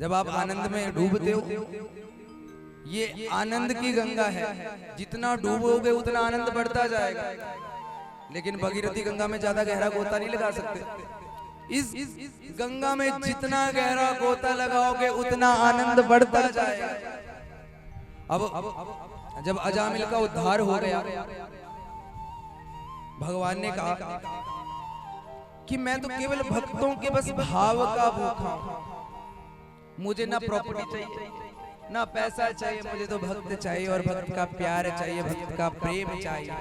जब आप आनंद में डूबते हो, ये आनंद की गंगा है, जितना डूबोगे उतना आनंद बढ़ता जाएगा। लेकिन भगीरथी गंगा में ज्यादा गहरा गोता नहीं लगा सकते। इस गंगा में जितना गहरा गोता लगाओगे उतना आनंद बढ़ता जाएगा। अब जब अजामिल का उद्धार हो गया, भगवान ने कहा कि मैं तो केवल भक्तों के बस भाव का भूखा हूं, मुझे ना प्रॉपर्टी चाहिए ना पैसा चाहिए, मुझे तो भक्त चाहिए और भक्त का प्यार चाहिए, भक्त का प्रेम चाहिए।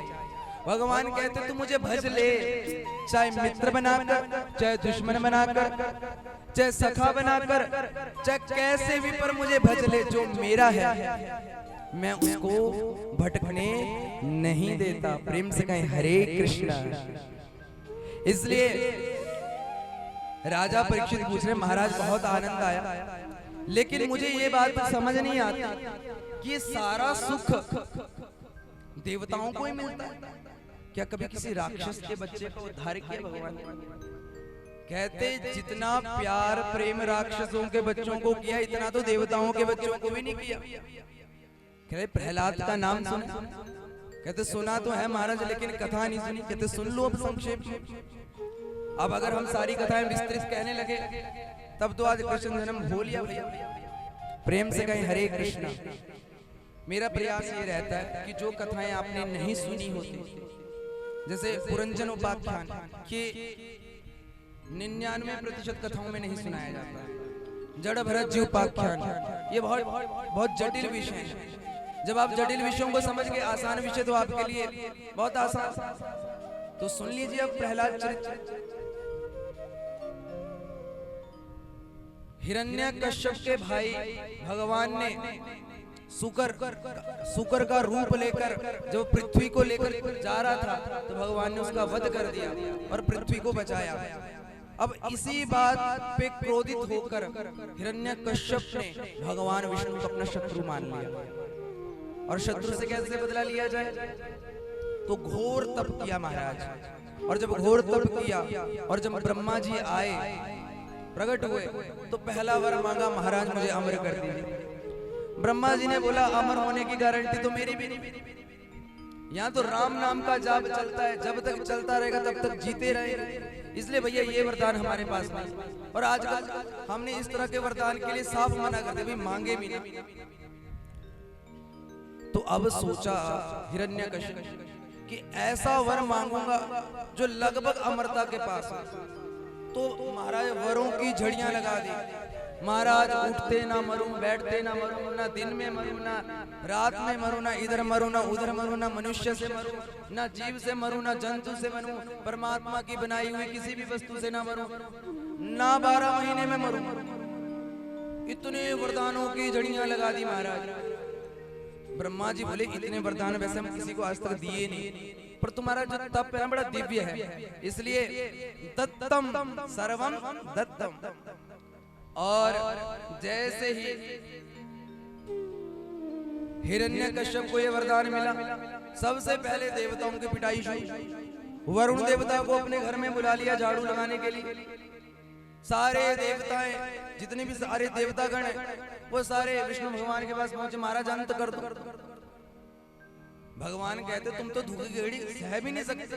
भगवान कहते तू मुझे भज ले, चाहे मित्र बनाकर, चाहे दुश्मन बनाकर, चाहे सखा बनाकर, चाहे कैसे भी, पर मुझे भज ले। जो मेरा है मैं उसको भटकने नहीं देता। प्रेम से कहें हरे कृष्णा। इसलिए राजा परीक्षित पूछ रहे, महाराज बहुत आनंद आया, लेकिन मुझे ये बात समझ नहीं आती कि ये सारा सुख देवताओं को ही मिलता है क्या? कभी किसी राक्षस के बच्चे को उद्धार किया भगवान ने? कहते जितना प्यार प्रेम राक्षसों के बच्चों को किया, इतना तो देवताओं के बच्चों को भी नहीं किया। कहते प्रहलाद का नाम सुना? कहते सुना तो है महाराज, लेकिन कथा नहीं सुनी। कहते सुन लो अब संक्षेप में। अब अगर हम सारी कथाएं विस्तृत कहने लगे तब तो आज कृष्ण जन्म हो लिया भैया। प्रेम से कहें हरे कृष्णा। मेरा प्रयास ये रहता है कि जो कथाएं आपने नहीं सुनी होती, जैसे पुरंजन उपाख्यान के 99% कथाओं में नहीं सुनाया जाता। जड़ भरत जी उपाख्यान, ये बहुत जटिल विषय है। जब आप जटिल विषयों को समझ के, आसान विषय तो आपके लिए बहुत आसान, तो सुन लीजिए अब प्रहलाद चरित्र। हिरण्यकश्यप के भाई भगवान ने सुकर का रूप लेकर जब पृथ्वी को लेकर जा रहा था, तो भगवान ने उसका वध कर दिया और पृथ्वी को बचाया। अब इसी बात पे क्रोधित होकर हिरण्यकश्यप ने भगवान विष्णु को अपना शत्रु मान लिया। और शत्रु से कैसे बदला लिया जाए? तो घोर तप किया महाराज। और जब घोर तप किया और जब ब्रह्मा जी आए, प्रकट हुए, तो पहला वर मांगा, महाराज मुझे अमर कर दीजिए। ब्रह्मा जी ने बोला अमर होने की गारंटी तो मेरी भी नहीं। यहाँ तो राम नाम का जाप चलता है, जब तक चलता रहेगा तब तक जीते रहेंगे। इसलिए भैया ये वरदान हमारे पास नहीं। और आजकल हमने इस तरह के वरदान के लिए साफ मना कर दिया, मांगे भी नहीं। तो अब सोचा हिरण्यकश्यप कि ऐसा वर मांगूंगा जो लगभग अमरता के पास है। तो महाराज वरों की झड़ियां लगा दी। महाराज उठते ना मरूं, बैठते ना मरूं, ना दिन में मरूं, ना रात में मरूं, ना इधर मरूं, ना उधर मरूं, ना मनुष्य से मरूं, ना जीव से मरूं, ना जंतु से मरूं, परमात्मा की बनाई हुई किसी भी वस्तु से ना मरूं, ना 12 महीने में मरूं। इतने वरदानों की झड़ियां लगा दी महाराज। ब्रह्मा जी बोले इतने वरदान वैसे हम किसी को आज तक दिए नहीं, पर तुम्हारा जो तप है बड़ा दिव्य है, इसलिए दत्तम सर्वम दत्तम। और जैसे ही हिरण्यकश्यप को यह वरदान मिला, सबसे पहले देवताओं की पिटाई शुरू। वरुण देवता को अपने घर में बुला लिया झाड़ू लगाने के लिए। सारे देवताएं, जितने भी सारे देवतागण हैं, वो सारे विष्णु भगवान के पास पहुंचे, महाराज अंत कर दो। भगवान कहते तुम तो धूप की घड़ी सह भी नहीं सकते।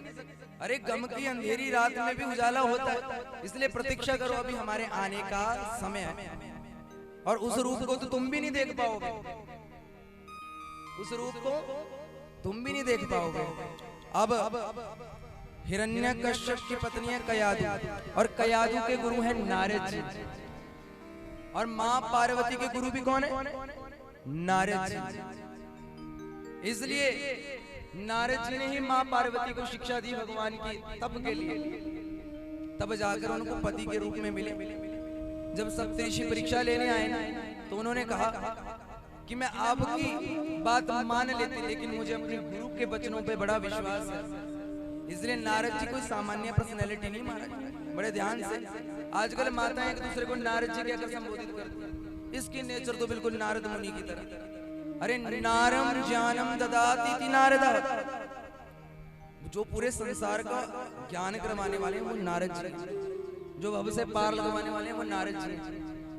अरे गम की अंधेरी रात में भी उजाला होता है, इसलिए प्रतीक्षा करो, अभी हमारे आने का समय है। और उस रूप को तो तुम भी नहीं देख पाओगे, उस रूप को तुम भी नहीं देख पाओगे। अब हिरण्यकश्यप की पत्नी है कयाधु, और कयाधु के गुरु है नारद जी। और मां पार्वती के गुरु भी कौन है? नारद जी। इसलिए नारद जी ने ही मां पार्वती को शिक्षा दी भगवान की तप के लिए। तब जाकर उनको पति के रूप में मिले। जब सप्तऋषि परीक्षा लेने आए ना, तो उन्होंने कहा कि मैं आपकी बात मान लेती, लेकिन मुझे अपने गुरु के वचनों पे बड़ा विश्वास है। इसलिए नारद जी कोई सामान्य पर्सनैलिटी नहीं महाराज, बड़े ध्यान से। आजकल माताएं एक दूसरे को नारद जी कहकर संबोधित करती, इसकी नेचर तो बिल्कुल नारद मुनि की तरह। अरे नारम ज्ञानम ददाति नारद, जो पूरे संसार का ज्ञान करवाने वाले हैं वो नारद जी, जो भव से पार लगवाने वाले हैं वो नारद जी।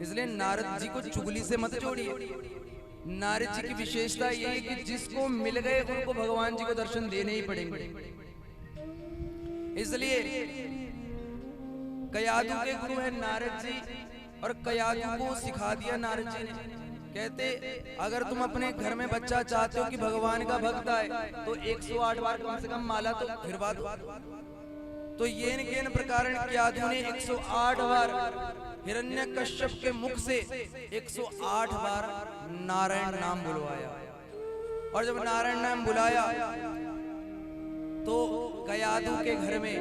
इसलिए नारद जी को चुगली से मत जोड़िए। नारद जी की विशेषता ये है कि जिसको मिल गए उनको भगवान जी को दर्शन देने ही पड़ेंगे। इसलिए कयादू के गुरु है नारद जी, और कयादू को सिखा दिया नारद जी ने। कहते अगर तुम अपने घर में बच्चा चाहते हो कि भगवान का भक्त आए तो 108 बार कम से कम माला तो फिरवा दो। तो येन केन प्रकारण कयादू ने 108 बार हिरण्यकश्यप के मुख से 108 बार नारायण नाम बुलवाया। और जब नारायण नाम बुलाया तो कयादू के घर में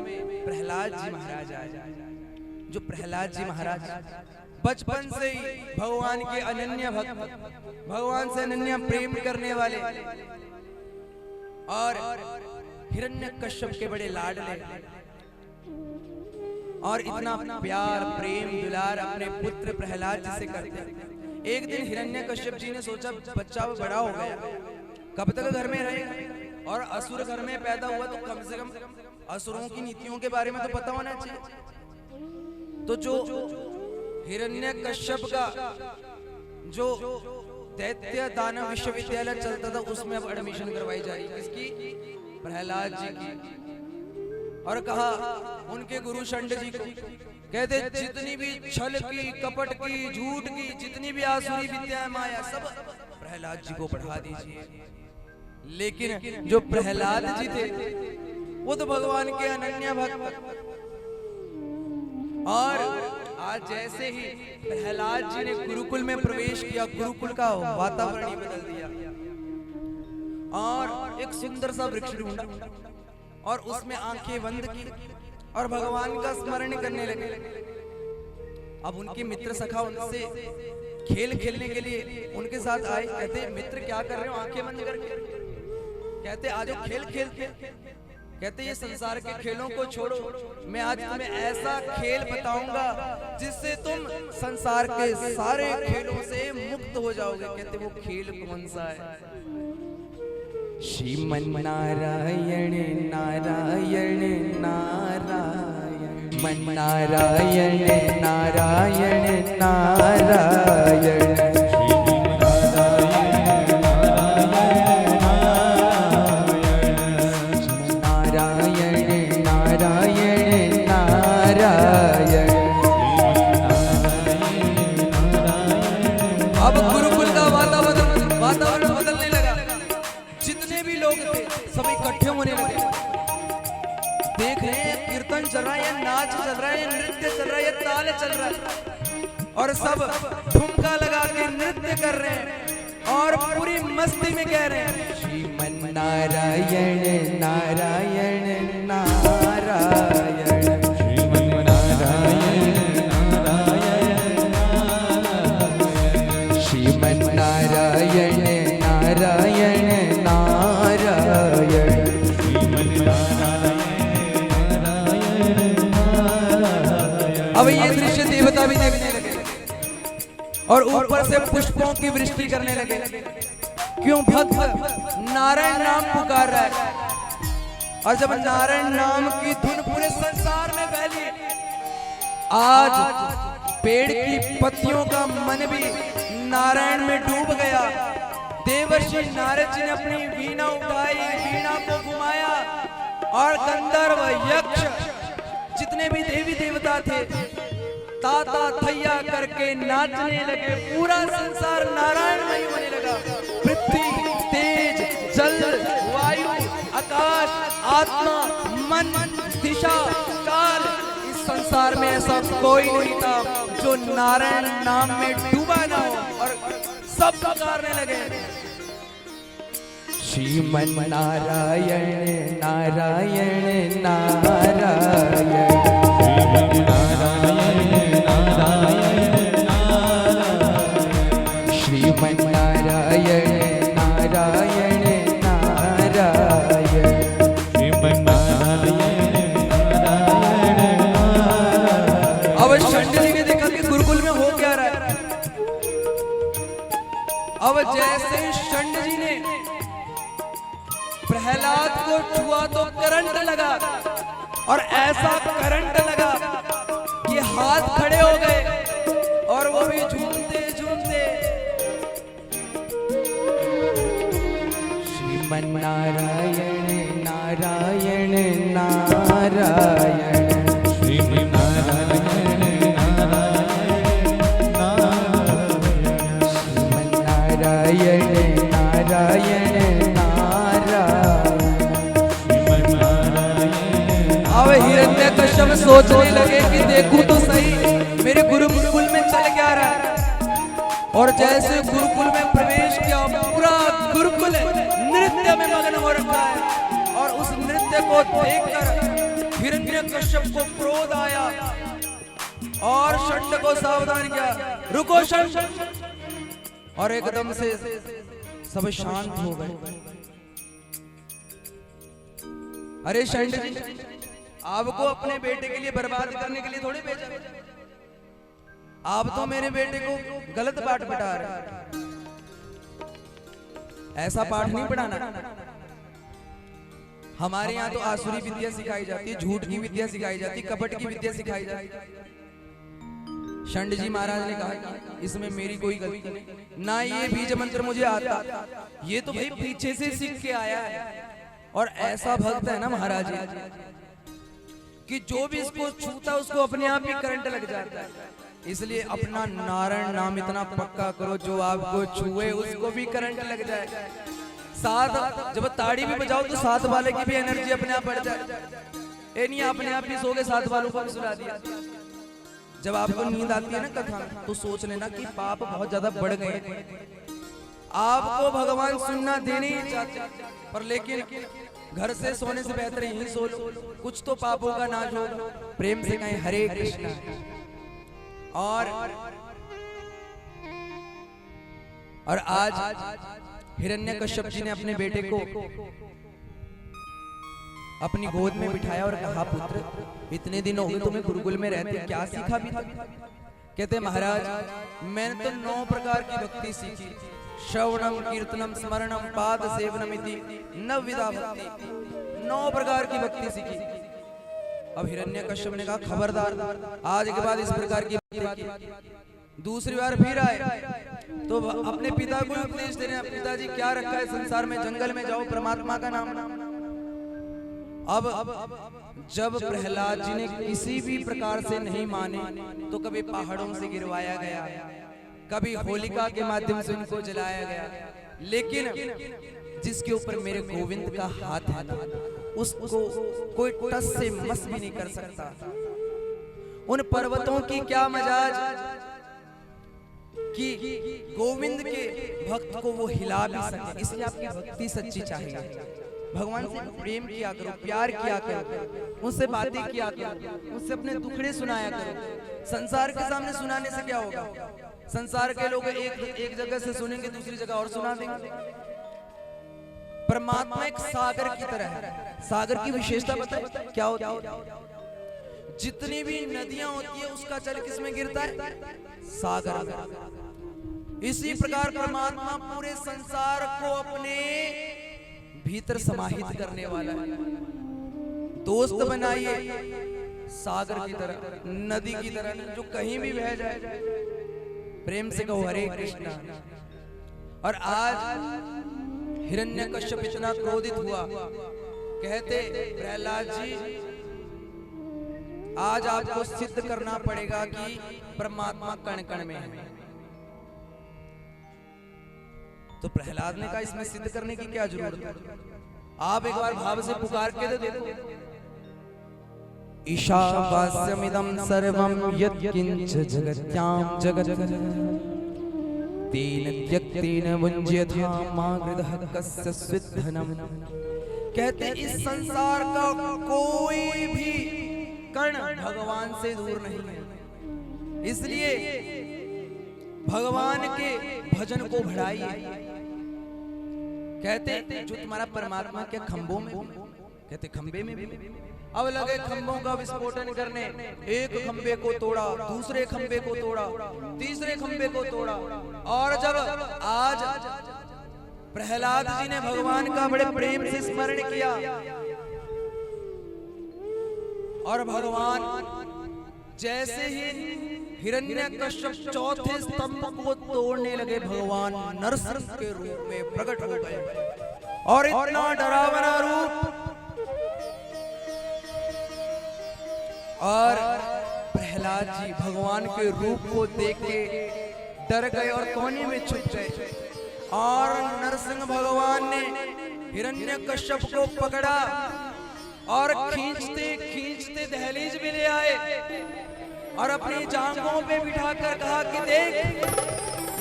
प्रहलाद जी महाराज आए। जो प्रहलाद जी महाराज बचपन से ही भगवान के अनन्य भक्त, भगवान से अनन्य प्रेम करने वाले और हिरण्यकश्यप के बड़े लाडले, और इतना प्यार प्रेम दुलार अपने पुत्र प्रहलाद जी से करते। एक दिन हिरण्यकश्यप जी ने सोचा बच्चा बड़ा हो गया, कब तक घर में रहेगा, और असुर घर में पैदा हुआ तो कम से कम असुरों की नीतियों के बारे में तो पता होना चाहिए। तो जो हिरण्यकश्यप का जो दैत्य दानव विश्वविद्यालय चलता था उसमें अब एडमिशन करवाई जा रही है। किसकी? प्रहलाद जी की। और कहा उनके गुरु शंड जी को, कहते जितनी भी छल की, कपट की, झूठ की, जितनी भी आसुरी विद्या माया सब प्रहलाद जी को पढ़ा दीजिए। लेकिन जो प्रहलाद जी थे वो तो भगवान के अनन्य भक्त, और आज जैसे ही प्रहलाद जी ने गुरुकुल में प्रवेश किया, गुरुकुल का वातावरण ही बदल दिया, और एक सुंदर सा वृक्ष ढूंढा और उसमें आंखें बंद की और भगवान का स्मरण करने लगे। अब उनके मित्र सखा उनसे खेल खेलने के लिए उनके साथ आए। कहते मित्र क्या कर रहे हो आंखें बंद करके? कहते आज खेल खेलते। कहते ये संसार के खेलों को छोड़ो, मैं आज तुम्हें ऐसा खेल बताऊंगा जिससे तुम संसार के सारे खेलों से मुक्त हो जाओगे। कहते वो खेल कौन सा है? श्रीमन नारायण नारायण नारायण, मन नारायण नारायण नारायण, अब गुरुकुल का वातावरण बदलने लगा। जितने भी लोग थे सब इकट्ठे होने लगे। देख रहे हैं कीर्तन चल रहा है, नाच चल रहा है, नृत्य चल रहा है, ताल चल रहा है, और सब ठुमका लगा के नृत्य कर रहे हैं और पूरी मस्ती में कह रहे हैं श्रीमन नारायण नारायण नारायण, श्रीमन नारायण श्रीमन नारायण नारायण नारायण, श्रीमन नारायण। अब ये दृश्य देवता भी देखने लगे और ऊपर से पुष्पों की वृष्टि करने लगे। क्यों? भक्त नारायण नाम पुकार रहा है, और जब नारायण नाम की धुन पूरे संसार में फैली, आज पेड़ की पत्तियों का मन भी नारायण में डूब गया। देवर्षि नारद जी ने अपनी वीणा उठाई, वीणा को घुमाया, और गंधर्व यक्ष जितने भी देवी देवता थे ताता थैया करके नाचने लगे। पूरा संसार नारायणमय होने लगा। पृथ्वी, तेज, जल, वायु, आकाश, आत्मा, मन, दिशा, काल, इस संसार में ऐसा कोई नहीं था जो नारायण नाम में डूबा ना हो, और सब पुकारने लगे श्रीमन नारायण नारायण नारायण, श्रीमन नारायण नारायण नारायण, श्रीमन नारायण नारायण। अब शंड जी ने देखा कि गुरुकुल में हो क्या रहा है। अब जैसे शंड जी ने प्रहलाद को छुआ तो करंट लगा, और ऐसा करंट लगा कि हाथ खड़े हो गए और वो भी झूमते झूमते श्रीमन नारायण नारायण नारायण श्रीमन नारायण नारायण नारायण नारायण। अब हिरण्यकश्यप सोचने लगे कि देखूं तो सही मेरे गुरुकुल में चल क्या रहा है। और जैसे गुरुकुल में प्रवेश किया पूरा गुरुकुल नृत्य में मगन हो रखा है। और उस नृत्य को देखकर हिरण्यकश्यप को क्रोध आया और षंड को सावधान किया, रुको षंड। और एकदम से सब शांत हो गए। अरे षंड जी, आपको अपने बेटे के लिए बर्बाद करने के लिए थोड़ी भेजा, आप तो मेरे बेटे को गलत पाठ पढ़ा रहे हैं। ऐसा पाठ नहीं पढ़ाना। हमारे यहाँ तो आसुरी विद्या सिखाई जाती है, झूठ की विद्या सिखाई जाती है, कपट की विद्या सिखाई जाती है। षंड जी महाराज ने कहा कि इसमें मेरी कोई गलती नहीं, ना ये बीज मंत्र मुझे आता, ये तो भाई पीछे से सीख के आया है। और ऐसा भक्त है ना महाराज जी कि जो भी इसको छूता उसको अपने आप ही करंट लग जाता है। इसलिए अपना नारायण नाम इतना पक्का करो जो आपको छुए उसको भी करंट लग जाए। साथ जब ताड़ी भी बजाओ तो साथ वाले की भी एनर्जी अपने आप बढ़ जाए। ए नहीं अपने आप ही सो गए, साथ वालों को भी सुला दिया। जब आपको नींद आती है ना कथा तो सोच लेना कि पाप बहुत ज्यादा बढ़ गए। आपको भगवान सुनना देने ही चाहते, पर लेकिन घर से सोने से बेहतर यहीं सो लो, कुछ तो पापों का नाश होगा। प्रेम से कहें हरे कृष्णा। और आज हिरण्यकश्यप जी ने अपने बेटे को अपनी गोद में बिठाया और कहा, पुत्र इतने दिन हो गए तुम्हें गुरुकुल में रहते, क्या सीखा भी था? कहते महाराज मैंने तो 9 प्रकार की भक्ति सीखी, श्रवणम कीर्तनम स्मरणम पाद सेवनम इति 9 विधा भक्ति, 9 प्रकार की भक्ति सीखी। अब हिरण्यकश्यप ने कहा खबरदार, आज के बाद इस प्रकार की भक्ति। दूसरी बार फिर आए तो अपने पिता को उपदेश दे रहे हैं, पिताजी क्या रखा है संसार में, जंगल में जाओ परमात्मा का नाम। अब जब प्रहलाद जी ने किसी भी प्रकार से नहीं माने तो कभी पहाड़ों से गिरवाया गया, कभी होलिका के माध्यम से उनको जलाया गया, लेकिन जिसके ऊपर मेरे गोविंद का हाथ है ना उसको कोई टस से मस भी नहीं कर सकता। उन पर्वतों की क्या मजाज कि गोविंद के भक्त को वो हिला भी सके। इसलिए आपकी भक्ति सच्ची चाहिए, भगवान से प्रेम किया करो, प्यार किया करो, उनसे बातें किया करो, उनसे अपने दुखड़े सुनाया करो। संसार के सामने सुनाने से क्या होगा? संसार के लोग एक जगह से सुनेंगे दूसरी जगह और सुना देंगे। परमात्मा एक सागर की तरह है। सागर की विशेषता बताए क्या होती है? जितनी भी नदियां होती है उसका जल किसमें गिरता है? सागर। इसी प्रकार परमात्मा पूरे संसार को अपने भीतर समाहित करने वाला है। दोस्त बनाइए सागर की तरह, नदी की तरह जो कहीं भी बह जाए। प्रेम से कहो हरे कृष्णा। और आज हिरण्यकश्यप इतना क्रोधित हुआ, कहते प्रहलाद जी आज आपको सिद्ध करना पड़ेगा कि परमात्मा कण कण में है। तो प्रहलाद ने कहा इसमें सिद्ध करने की क्या जरूरत है, आप एक बार भाव से पुकार के तो देखो। ईशावास्यमिदं सर्वं यत्किंच जगत्यां जगत् तेन त्यक्तेन भुञ्ज्यथा मा गृधः कस्य स्विद्धनम्। कहते इस संसार का कोई भी कण भगवान से दूर नहीं है। इसलिए भगवान के भजन को बढ़ाइए। कहते जो तुम्हारा परमात्मा के खंभों में, कहते खंबे में भी। अब लगे खंभों का विस्फोटन करने, एक खंबे को तोड़ा, दूसरे खंबे को तोड़ा, तीसरे खंबे को तोड़ा। और जब आज प्रहलाद जी ने भगवान का बड़े प्रेम से स्मरण किया और भगवान जैसे ही हिरण्यकश्यप चौथे स्तंभ को तोड़ने लगे भगवान नरसिंह के रूप में प्रकट हो गए और इतना डरावना रूप। और प्रहलाद जी भगवान के रूप को देख के डर गए और कोने में छुप गए। और नरसिंह भगवान ने हिरण्यकश्यप को पकड़ा और खींचते खींचते दहलीज में ले आए और अपनी जांघों पे बिठाकर कहा कि देख,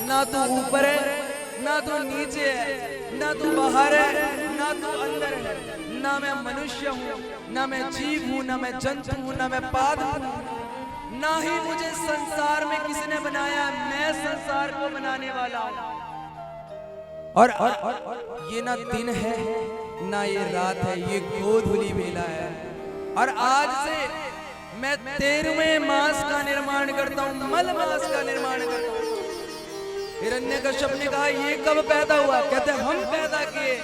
ना तू ऊपर है, ना तू नीचे है, ना तू बाहर है, ना तू अंदर है, ना मैं मनुष्य हूँ, ना मैं जीव हूँ, ना मैं जंतु हूँ, ना मैं पाद हूँ, ना ही मुझे संसार में किसी ने बनाया, मैं संसार को बनाने वाला हूँ। और ये ना दिन है ना ये रात है, ये गोधूली बेला है। और आज से मैं 13वें मास का निर्माण करता हूँ, मल मास का निर्माण करता हूँ। हिरण्यकश्यप ने कहा ये कब पैदा हुआ? कहते हम पैदा किए।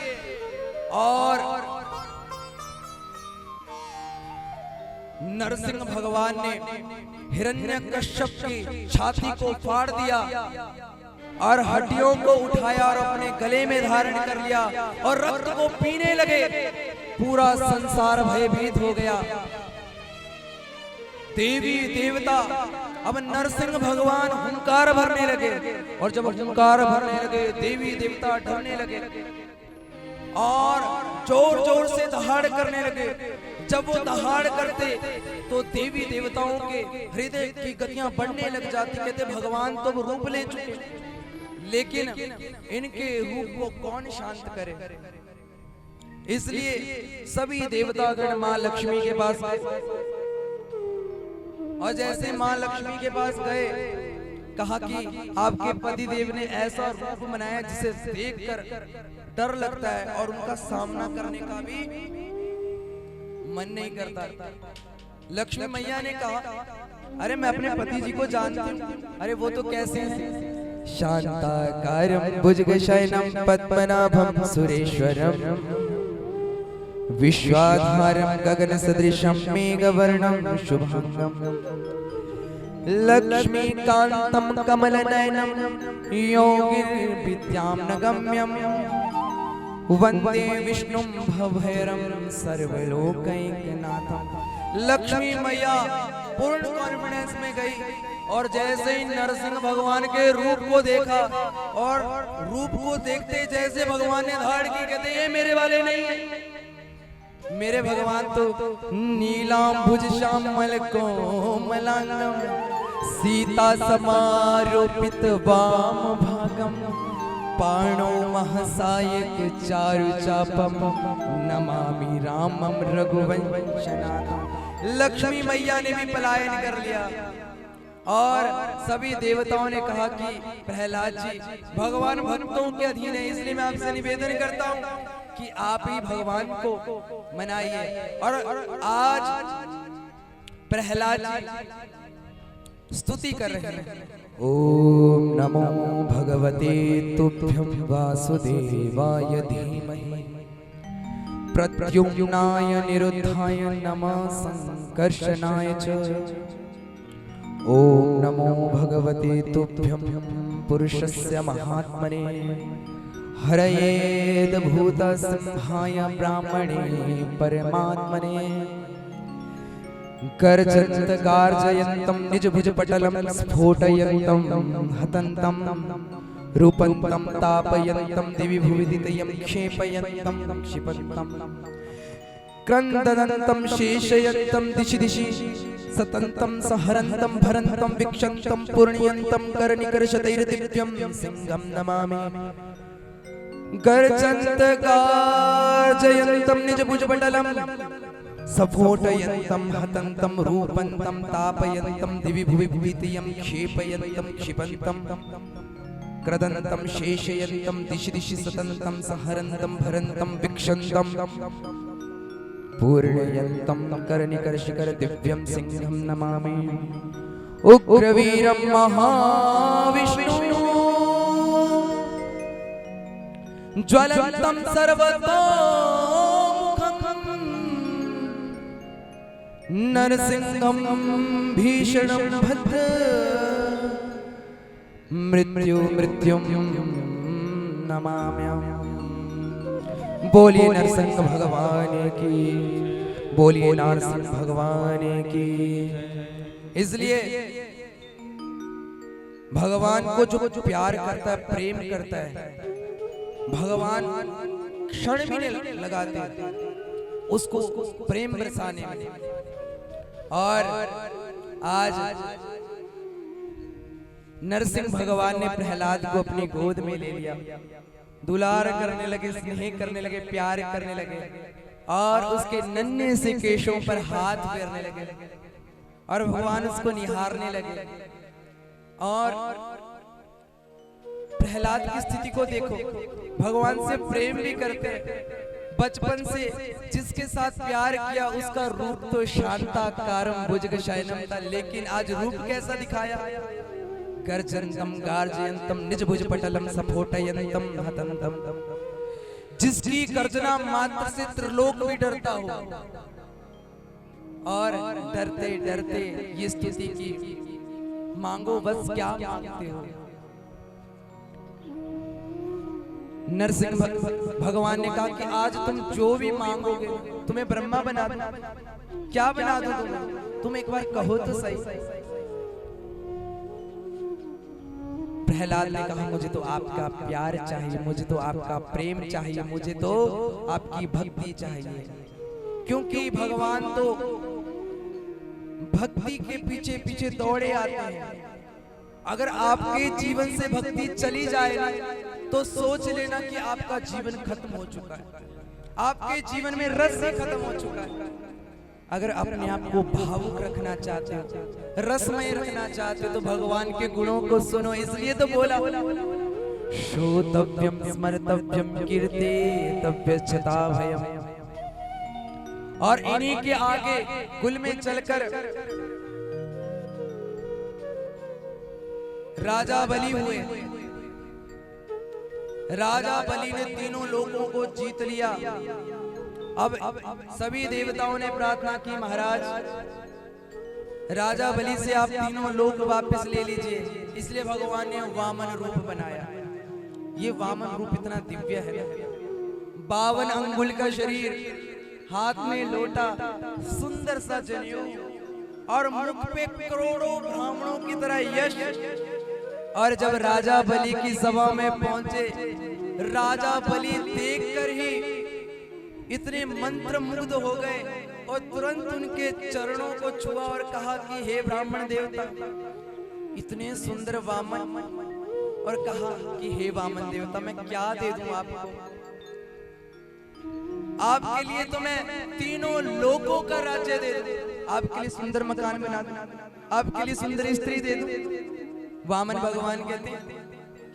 और नरसिंह भगवान ने हिरण्यकश्यप की छाती को फाड़ दिया और हड्डियों को उठाया और अपने गले में धारण कर लिया और रक्त को पीने लगे। पूरा संसार भयभीत हो गया। देवी देवता अब नरसिंह भगवान हुंकार भरने लगे और जब हुंकार भरने लगे देवी देवता डरने लगे और जोर जोर से दहाड़ करने लगे। जब वो दहाड़ करते तो देवी देवताओं के हृदय की गतियां बढ़ने लग जाती। कहते भगवान तो रूप ले चुके, लेकिन इनके रूप को कौन शांत करे। इसलिए सभी देवतागण मां लक्ष्मी के पास गए और जैसे मां लक्ष्मी के पास गए कहा कि आपके पति देव ने ऐसा रूप बनाया जिसे देखकर डर लगता है और उनका सामना करने का भी मन नहीं करता। लक्ष्मी मैया ने कहा अरे मैं अपने पति जी को जानती हूँ। अरे वो तो कैसे हैं? शांताकारं भुजगशयनं पद्मनाभं सुरेश्वरं विश्वाधारं गगनसदृशं मेघवर्णं शुभांगं लक्ष्मीकान्तं कमलनयनं योगिर्विद्यां नगम्यं वंदे विष्णुं भवभैरं सर्वलोकैकनाथं। लक्ष्मी मैया पूर्ण कॉन्फिडेंस में गई और जैसे ही नरसिंह भगवान के रूप को देखा और रूप को देखते जैसे भगवान ने धाड़ की, कहते ये मेरे वाले नहीं है। मेरे भगवान तो नीलांबुज श्यामल कोमलांगम सीता समारोपित वाम भागम पाणो महसायक चारु चापम नमामि रामम रघुवंशनाथम। लक्ष्मी मैया ने भी पलायन कर लिया और सभी देवताओं ने कहा कि प्रहलाद जी भगवान भक्तों के अधीन है, इसलिए मैं आपसे निवेदन करता हूँ कि आप ही भगवान को मनाइए। और आज प्रहलाद जी स्तुति कर रहे हैं। ओम नमो भगवते तुभ्यं वासुदेवाय धीमहि प्रद्युम्नाय निरुद्धाय नमः संकर्षणाय च। ओम नमो भगवते तुभ्यं पुरुषस्य महात्मने हरयेद भूतसिंहाय ब्राह्मणे परमात्मने गर्जन्त गार्जयन्तं निजभुजपटलं स्फोटयन्तं हतन्तं रूपन्तं तापयन्तं दिवि भुविदितयं क्षेपयन्तं क्षिपन्तं क्रन्दन्तं शेषयन्तं दिशि दिशि सतन्तं सहरन्तं भरन्तं विक्षन्तं पूर्णयन्तं कर्णिकर्षतैर्दिव्यं सिंहं नमामि। गर्जन्त गार्जयन्तं निजभुजपटलं स्फोटयन्तं हतन्तं रूपन्तं तापयन्तं दिवि भुवि भुवितयं क्षेपयन्तं क्षिपन्तं क्रदन्तं शेषयन्तं दिशि दिशि सतन्तं सहरन्तं भरन्तं विक्षन्तं पूर्णयन्तं कर्णिकर्षिकर दिव्यं सिंहं नमामि। उग्रवीरं महाविष्णु ज्वलन्तं सर्वतोमुखं नरसिंहं भीषणं भद्र मृत्यु मृत्युम नमाम्यहम्। बोलिए नरसिंह भगवान की, बोलिए नरसिंह भगवान की। इसलिए भगवान को जो प्यार करता है, प्रेम करता है, भगवान क्षण भी नहीं लगाते उसको प्रेम बरसाने में। और आज नरसिंह भगवान ने प्रहलाद को अपनी गोद में ले लिया, दुलार करने लगे, स्नेह करने लगे, प्यार करने लगे और उसके नन्हे से केशों पर हाथ फेरने लगे और भगवान उसको निहारने लगे। और प्रहलाद की स्थिति को देखो, भगवान से प्रेम भी करते हैं, बचपन से जिसके साथ प्यार किया उसका रूप तो शांताकारम भुजगशयनम था, लेकिन आज रूप कैसा दिखाया? गर्जनतम गार्जयंतम निज भुजपटलम सफोटयंतम हतंतम। जिसकी गर्जना मात्र से त्रिलोक भी डरता हो, और डरते डरते ये स्थिति की मांगो बस क्या मांगते हो। नरसिंह भगवान ने कहा कि आज तुम जो भी मांगोगे तुम्हें ब्रह्मा बना दूं। क्या बना दूं तुम एक बार कहो तो सही। प्रहलाद ने कहा मुझे तो आपका प्यार चाहिए, मुझे तो आपका प्रेम चाहिए, मुझे तो आपकी भक्ति चाहिए। क्योंकि भगवान तो भक्ति के पीछे पीछे दौड़े आते हैं। अगर आपके जीवन से भक्ति चली जाए ना तो सोच लेना कि आपका जीवन खत्म हो चुका है, आपके जीवन में रस ही खत्म हो चुका है। अगर अपने आप को भावुक रखना चाहते हो, रसमय रखना चाहते हो तो भगवान के गुणों को सुनो। इसलिए तो बोला श्रोतव्यम स्मर्तव्यम कीर्तितव्यच्छता भयम। और इन्हीं के आगे कुल में चलकर राजा बलि हुए। राजा बलि ने तीनों लोगों को जीत लिया। अब सभी देवताओं ने प्रार्थना की, महाराज राजा बलि से आप तीनों लोक वापस ले लीजिए। इसलिए भगवान ने वामन रूप बनाया। ये वामन रूप इतना दिव्य है, 52 अंगुल का शरीर, हाथ में लोटा, सुंदर सा जनेऊ और मुख पे करोड़ों ब्राह्मणों की तरह यश। और जब राजा बलि की सभा में पहुंचे, राजा बलि देखकर ही इतने मंत्र मुग्ध हो गए और तुरंत उनके चरणों को छुआ और कहा कि हे ब्राह्मण देवता, इतने सुंदर वामन, और कहा कि हे वामन देवता मैं क्या दे दूं आपको? आपके लिए तो मैं तीनों लोगों का राज्य दे दूं, आपके लिए सुंदर मकान बना दूं, आपके लिए सुंदर स्त्री दे दूं। वामन भगवान कहते हैं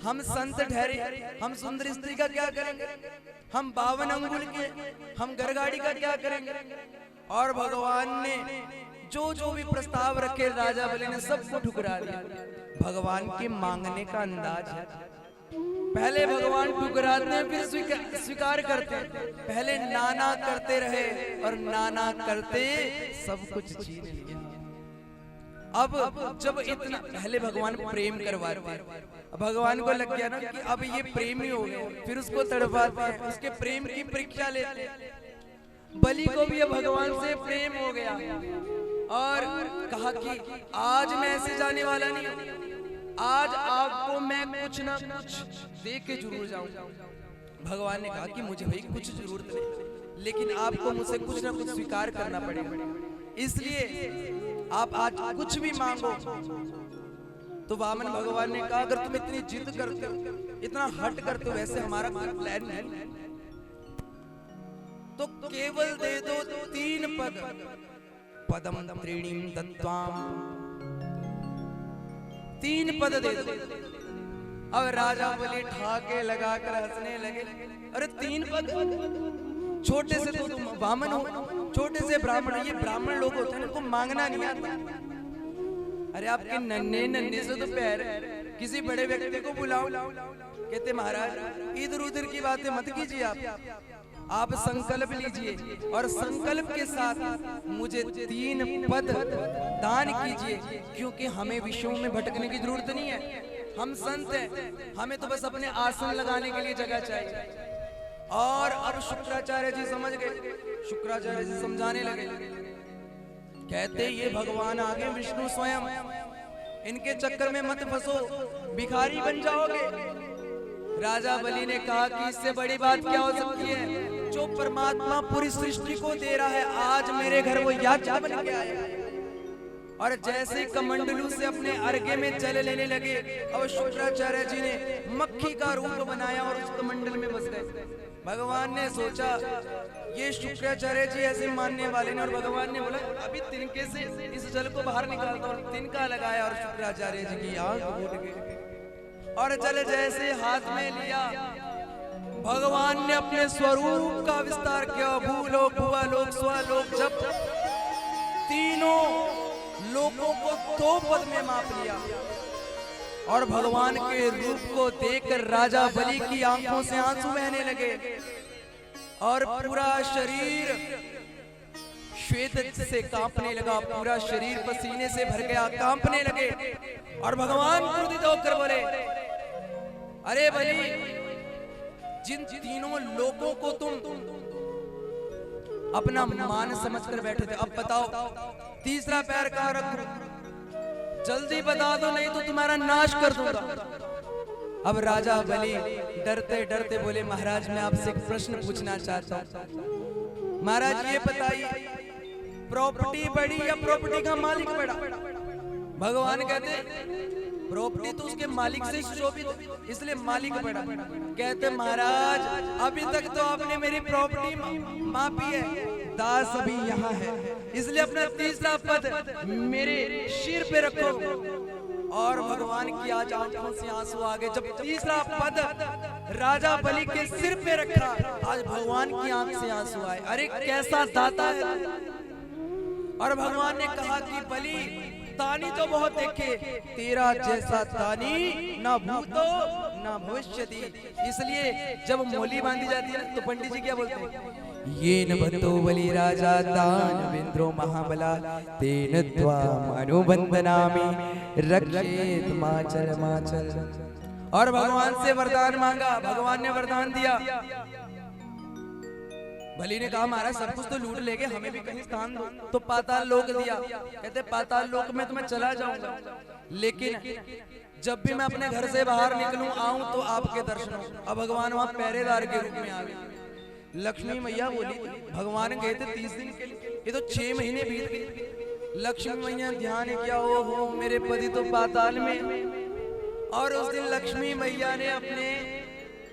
हम संत ठहरे, हम सुंदर स्त्री का क्या करेंगे? हम 52 अंगुल के, हम गरगाड़ी का क्या करेंगे? और भगवान ने जो भी प्रस्ताव रखे राजा बलि ने सबको ठुकरा दिया। भगवान के मांगने का अंदाज है, पहले भगवान ठुकराते हैं फिर स्वीकार करते हैं। पहले नाना करते रहे और नाना करते सब कुछ छीन लिया। अब जब इतना पहले भगवान प्रेम करवाते हैं, भगवान को लग गया ना कि अब ये प्रेम ही हो गया, फिर उसको तड़पाते हैं, उसके प्रेम की परीक्षा लेते हैं। बलि को भी भगवान से प्रेम हो गया और कहा कि आज मैं ऐसे जाने वाला नहीं, आज आपको मैं कुछ ना कुछ दे के जरूर जाऊंगा। भगवान ने कहा कि मुझे भाई कुछ जरूरत नहीं, लेकिन आपको मुझसे कुछ ना कुछ स्वीकार करना पड़ेगा। इसलिए आप आज कुछ भी मांगो। तो वामन भगवान ने कहा अगर तुम इतनी जिद करते हो, इतना हट करते हो, वैसे हमारा कोई प्लान है तो केवल दे दो 3 पद, पदम त्रीणीम दत्वाम, 3 पद दे दो। अब राजा बलि ठाके लगाकर हंसने लगे, अरे 3 पद? छोटे से तो तुम वामन हो, छोटे से ब्राह्मण, ये ब्राह्मण लोग होते हैं इनको मांगना नहीं आता। अरे आपके नन्हे से तो पैर, किसी बड़े व्यक्ति को बुलाओ। कहते महाराज इधर उधर की बातें मत कीजिए, आप संकल्प लीजिए और संकल्प के साथ मुझे 3 पद दान कीजिए, क्योंकि हमें विषयों में भटकने की जरूरत नहीं है। हम संत हैं, हमें तो बस अपने आसन लगाने के लिए जगह चाहिए। और अब शुक्राचार्य जी समझ गए, शुक्राचार्य जी समझाने लगे, कहते ये भगवान आगे विष्णु स्वयं, इनके चक्कर में मत फंसो, भिखारी बन जाओगे। राजा बलि ने कहा कि इससे बड़ी बात क्या हो सकती है, जो परमात्मा पूरी सृष्टि को दे रहा है, आज मेरे घर वो याचक बन के आया। और जैसे कमंडलू से अपने अर्घ्य में जल लेने लगे, और शुक्राचार्य जी ने मक्खी का रूप बनाया और उस कमंडल में बस गए। भगवान ने सोचा ये शुक्राचार्य जी ऐसे मानने वाले ने, और भगवान ने बोला अभी तिनके से इस जल को बाहर निकालता, और तिनका लगाया और शुक्राचार्य जी की आंख फूट गई। और जल जैसे हाथ में लिया, भगवान ने अपने स्वरूप का विस्तार किया, भूलोक भुवलोक स्वलोक, जब तीनों लोगों को 2 पद में माप लिया। और भगवान के रूप को देखकर राजा बलि की आंखों से आंसू बहने लगे, और पूरा शरीर श्वेत से कांपने लगा, पूरा शरीर पसीने से भर गया, कांपने लगे। और भगवान क्रोधित होकर बोले, अरे बलि, जिन तीनों लोगों को तुम अपना मान समझकर बैठे थे, अब बताओ तीसरा पैर कहां रखूं? जल्दी बता दो, नहीं तो तुम्हारा नाश कर दूंगा। अब राजा बलि डरते डरते बोले, महाराज मैं आपसे एक प्रश्न पूछना चाहता हूं। महाराज ये बताइए, प्रॉपर्टी बड़ी या प्रॉपर्टी का मालिक बड़ा? भगवान कहते प्रॉपर्टी तो उसके मालिक से सुशोभित, इसलिए मालिक बड़ा। कहते महाराज अभी तक तो आपने मेरी प्रॉपर्टी मापी है, दास अभी यहाँ है, इसलिए अपना तीसरा पद मेरे सिर पे रखो। और भगवान की आज आंखों से आंसू आ गए, जब तीसरा पद राजा बलि के सिर पे रखा, आज भगवान की आंख से आंसू आए। अरे कैसा दाता है। और भगवान ने कहा कि बलि, तानी तो बहुत देखे, तेरा जैसा तानी ना भूतो ना भविष्यति। इसलिए जब मोली बांधी जाती है तो पंडित जी क्या बोलते हैं, ये न बतो बलि राजा दान विंद्रो महाबला, तेन त्वाम अनुबंधनामि रक्षेत माचल माचल। और भगवान से वरदान मांगा, भगवान ने वरदान दिया। बलि ने कहा महाराज सब कुछ तो लूट लेके, हमें भी कहीं स्थान दो। तो पाताल लोक दिया। कहते पाताल लोक में तो मैं चला जाऊंगा, लेकिन जब भी मैं अपने घर से बाहर निकलूं आऊं तो आपके दर्शन हो। अब भगवान वहां पहरेदार के रूप में आ गए। लक्ष्मी मैया बोली, भगवान गए थे 30 दिन के लिए, ये तो 6 महीने बीत गए। लक्ष्मी मैया ध्यान किया, ओ हो मेरे पति तो पाताल में। और उस दिन लक्ष्मी मैया ने अपने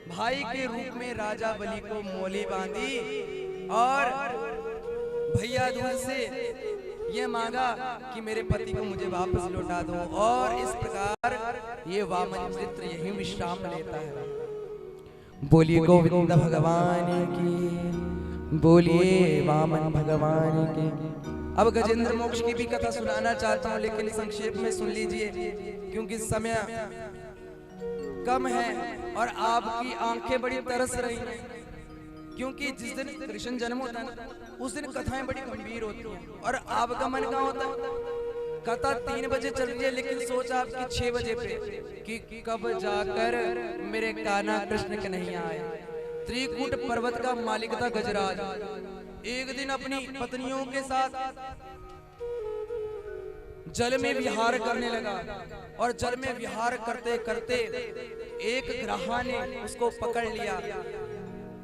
भाई के रूप में राजा बलि को मोली बांधी, और भैया दूज से ये मांगा कि मेरे पति को मुझे वापस लौटा दो। और इस प्रकार ये वामन चित्र यही विश्राम लेता है। बोलिए गोविंद भगवान की, बोलिए वामन भगवान की। अब गजेंद्र मोक्ष की भी कथा सुनाना चाहता हूँ, लेकिन संक्षेप में सुन लीजिए क्योंकि समय कम है और आपकी आंखें बड़ी तरस रही हैं। क्योंकि जिस दिन कृष्ण जन्म होता है ना, उस दिन कथाएं बड़ी गंभीर होती हैं। और आपका मन कहाँ होता है? कथा 3 बजे चल रही है, लेकिन सोच आपकी 6 बजे पे कि कब जाकर मेरे कान्हा कृष्ण कन्हैया आए। त्रिकूट पर्वत का मालिक था गजराज। एक दिन अपनी पत्नियों के साथ जल में विहार करने लगा, और जल में विहार करते करते एक ग्राह ने उसको पकड़ लिया।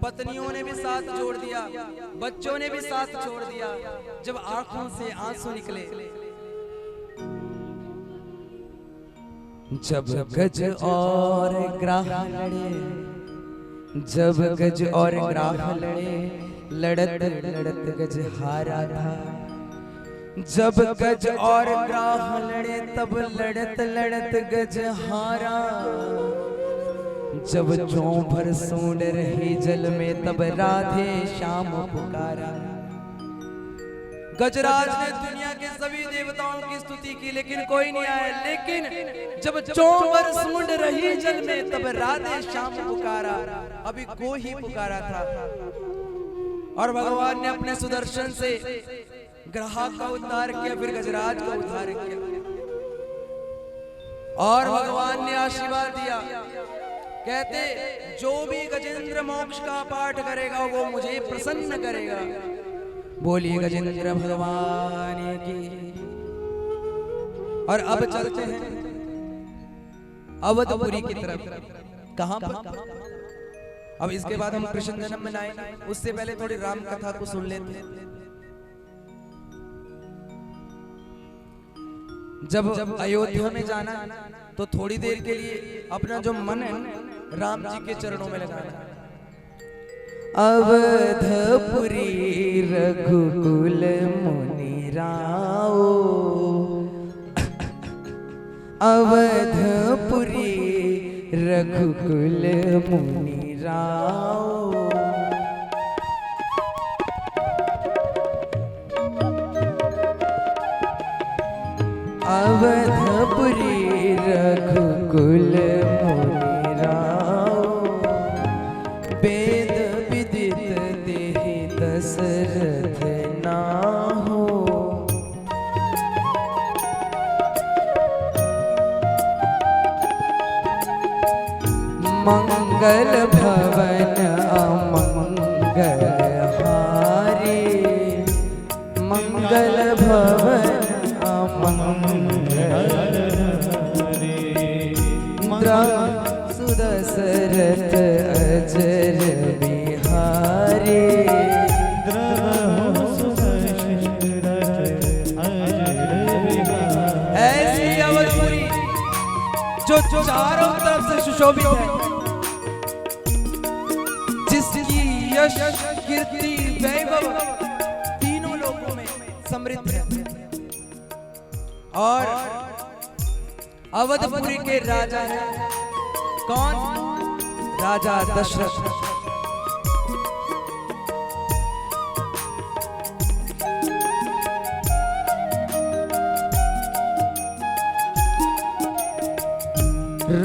पत्नियों ने भी साथ जोड़ दिया, बच्चों ने भी साथ छोड़ दिया। जब आंखों से आंसू निकले, जब गज और ग्राह लड़े, जब गज और ग्राह लड़े, लड़त लड़त गज हारा था। जब गज और ग्राह लड़े, तब लड़त लड़त गज हारा। जब चों भर सूंड रही जल में, तब राधे श्याम पुकारा। गजराज ने दुनिया के सभी देवताओं की स्तुति की, लेकिन कोई नहीं आया। लेकिन जब चों भर सूंड रही जल में, तब राधे श्याम पुकारा। अभी कोई ही पुकारा था, और भगवान ने अपने सुदर्शन से ग्राह का उद्धार किया, फिर गजराज का उद्धार किया। और भगवान ने आशीर्वाद दिया, कहते जो भी गजेंद्र मोक्ष का पाठ करेगा वो मुझे प्रसन्न करेगा। बोलिए गजेंद्र भगवान की। और अब चलते हैं अवधपुरी की तरफ। कहां पर? अब इसके बाद हम कृष्ण जन्म मनाएंगे, उससे पहले थोड़ी राम कथा को सुन लेते हैं। जब अयोध्या में जाना तो थोड़ी देर के लिए अपना जो मन है राम जी के चरणों में लगाना। अवधपुरी रघुकुल मुनि राओ, अवधपुरी रघुकुल मुनि राओ। अवधपुरी रघुकुल मुनि राओ, वेद विदित देहि दशरथ नाहो। मंगल भवन अमंगल हारे, मंगल भवन सुदशरथ अजर बिहारी। ऐसी अवधपुरी जो चारों तरफ से सुशोभित है, जिसकी यश कीर्ति वैभव तीनों लोगों में समृद्ध है। और अवधपुरी के राजा है कौन? राजा दशरथ।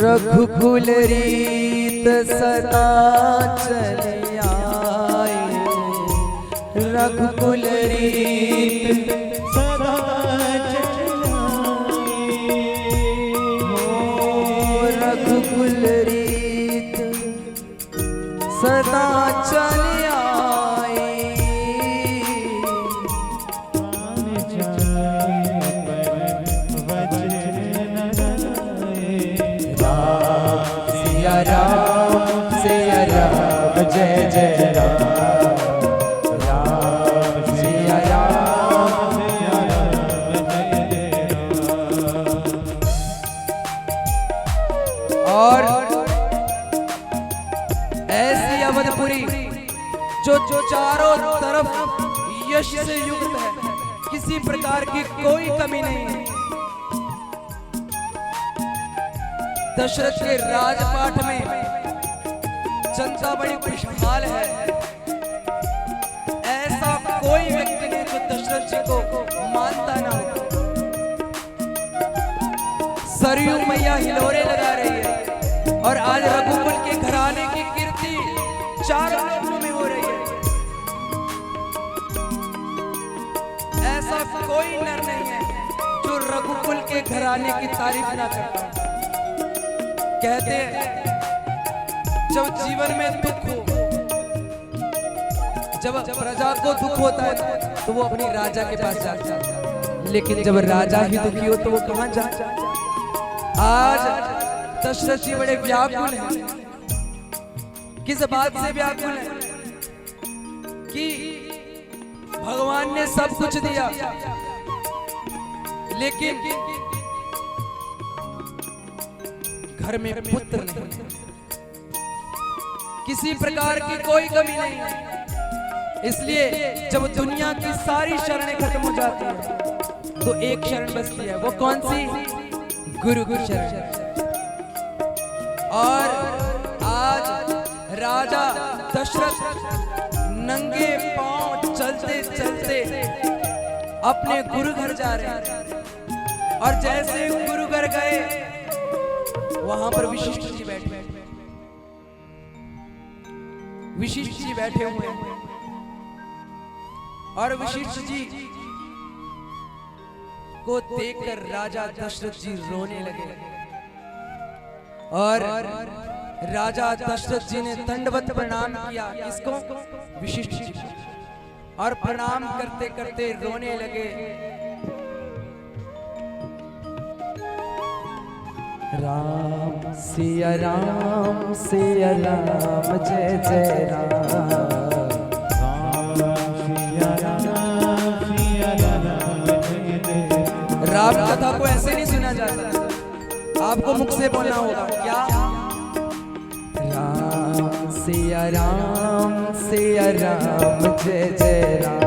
रघुकुल रीत सदा चली आए, रघुकुल रीत सदा रघुकुल रीत सदा चली आई। सिया राम सिया राम जय जय राम, राम सिया राम सिया राम जय जय राम। और ऐसी अवधपुरी जो चारों तरफ यश से युक्त है, किसी प्रकार की कोई कमी नहीं है। दशरथ के राजपाट में जनता बड़ी खुशहाल है। ऐसा कोई व्यक्ति नहीं जो दशरथ जी को मानता ना हो। सरयू मैया हिलोरे लगा रही है और आज रघुकुल के घराने की कीर्ति चारों लोगों में हो रही है। ऐसा कोई नर नहीं है जो रघुकुल के घराने की तारीफ ना करता। कहते हैं जब जीवन में दुख हो, जब प्रजा को दुख होता है तो वो अपनी राजा के पास जाता है, लेकिन जब राजा ही दुखी हो तो वो कहां जाता? आज दशरथ जी बड़े व्याकुल हैं। किस बात से व्याकुल हैं? कि भगवान ने सब कुछ दिया, लेकिन घर में पुत्र नहीं, किसी प्रकार की कोई कमी नहीं है। इसलिए जब दुनिया की सारी शरणें खत्म हो जाती है तो एक शरण बचती है। वो कौन सी? गुरु की शरण। और आज राजा दशरथ नंगे पांव चलते चलते अपने गुरु घर जा रहे हैं। और जैसे गुरु घर गए वहां पर वशिष्ठ जी बैठे, वशिष्ठ जी बैठे हुए हैं। और वशिष्ठ जी को देखकर राजा दशरथ जी रोने लगे। और राजा दशरथ जी ने दंडवत प्रणाम किया। किसको? वशिष्ठ जी। और प्रणाम करते करते रोने लगे। राम सिया राम जय जय राम। राम कथा को ऐसे नहीं सुना जाता, आपको मुख से बोलना होगा। क्या? राम सिया राम जय जय राम।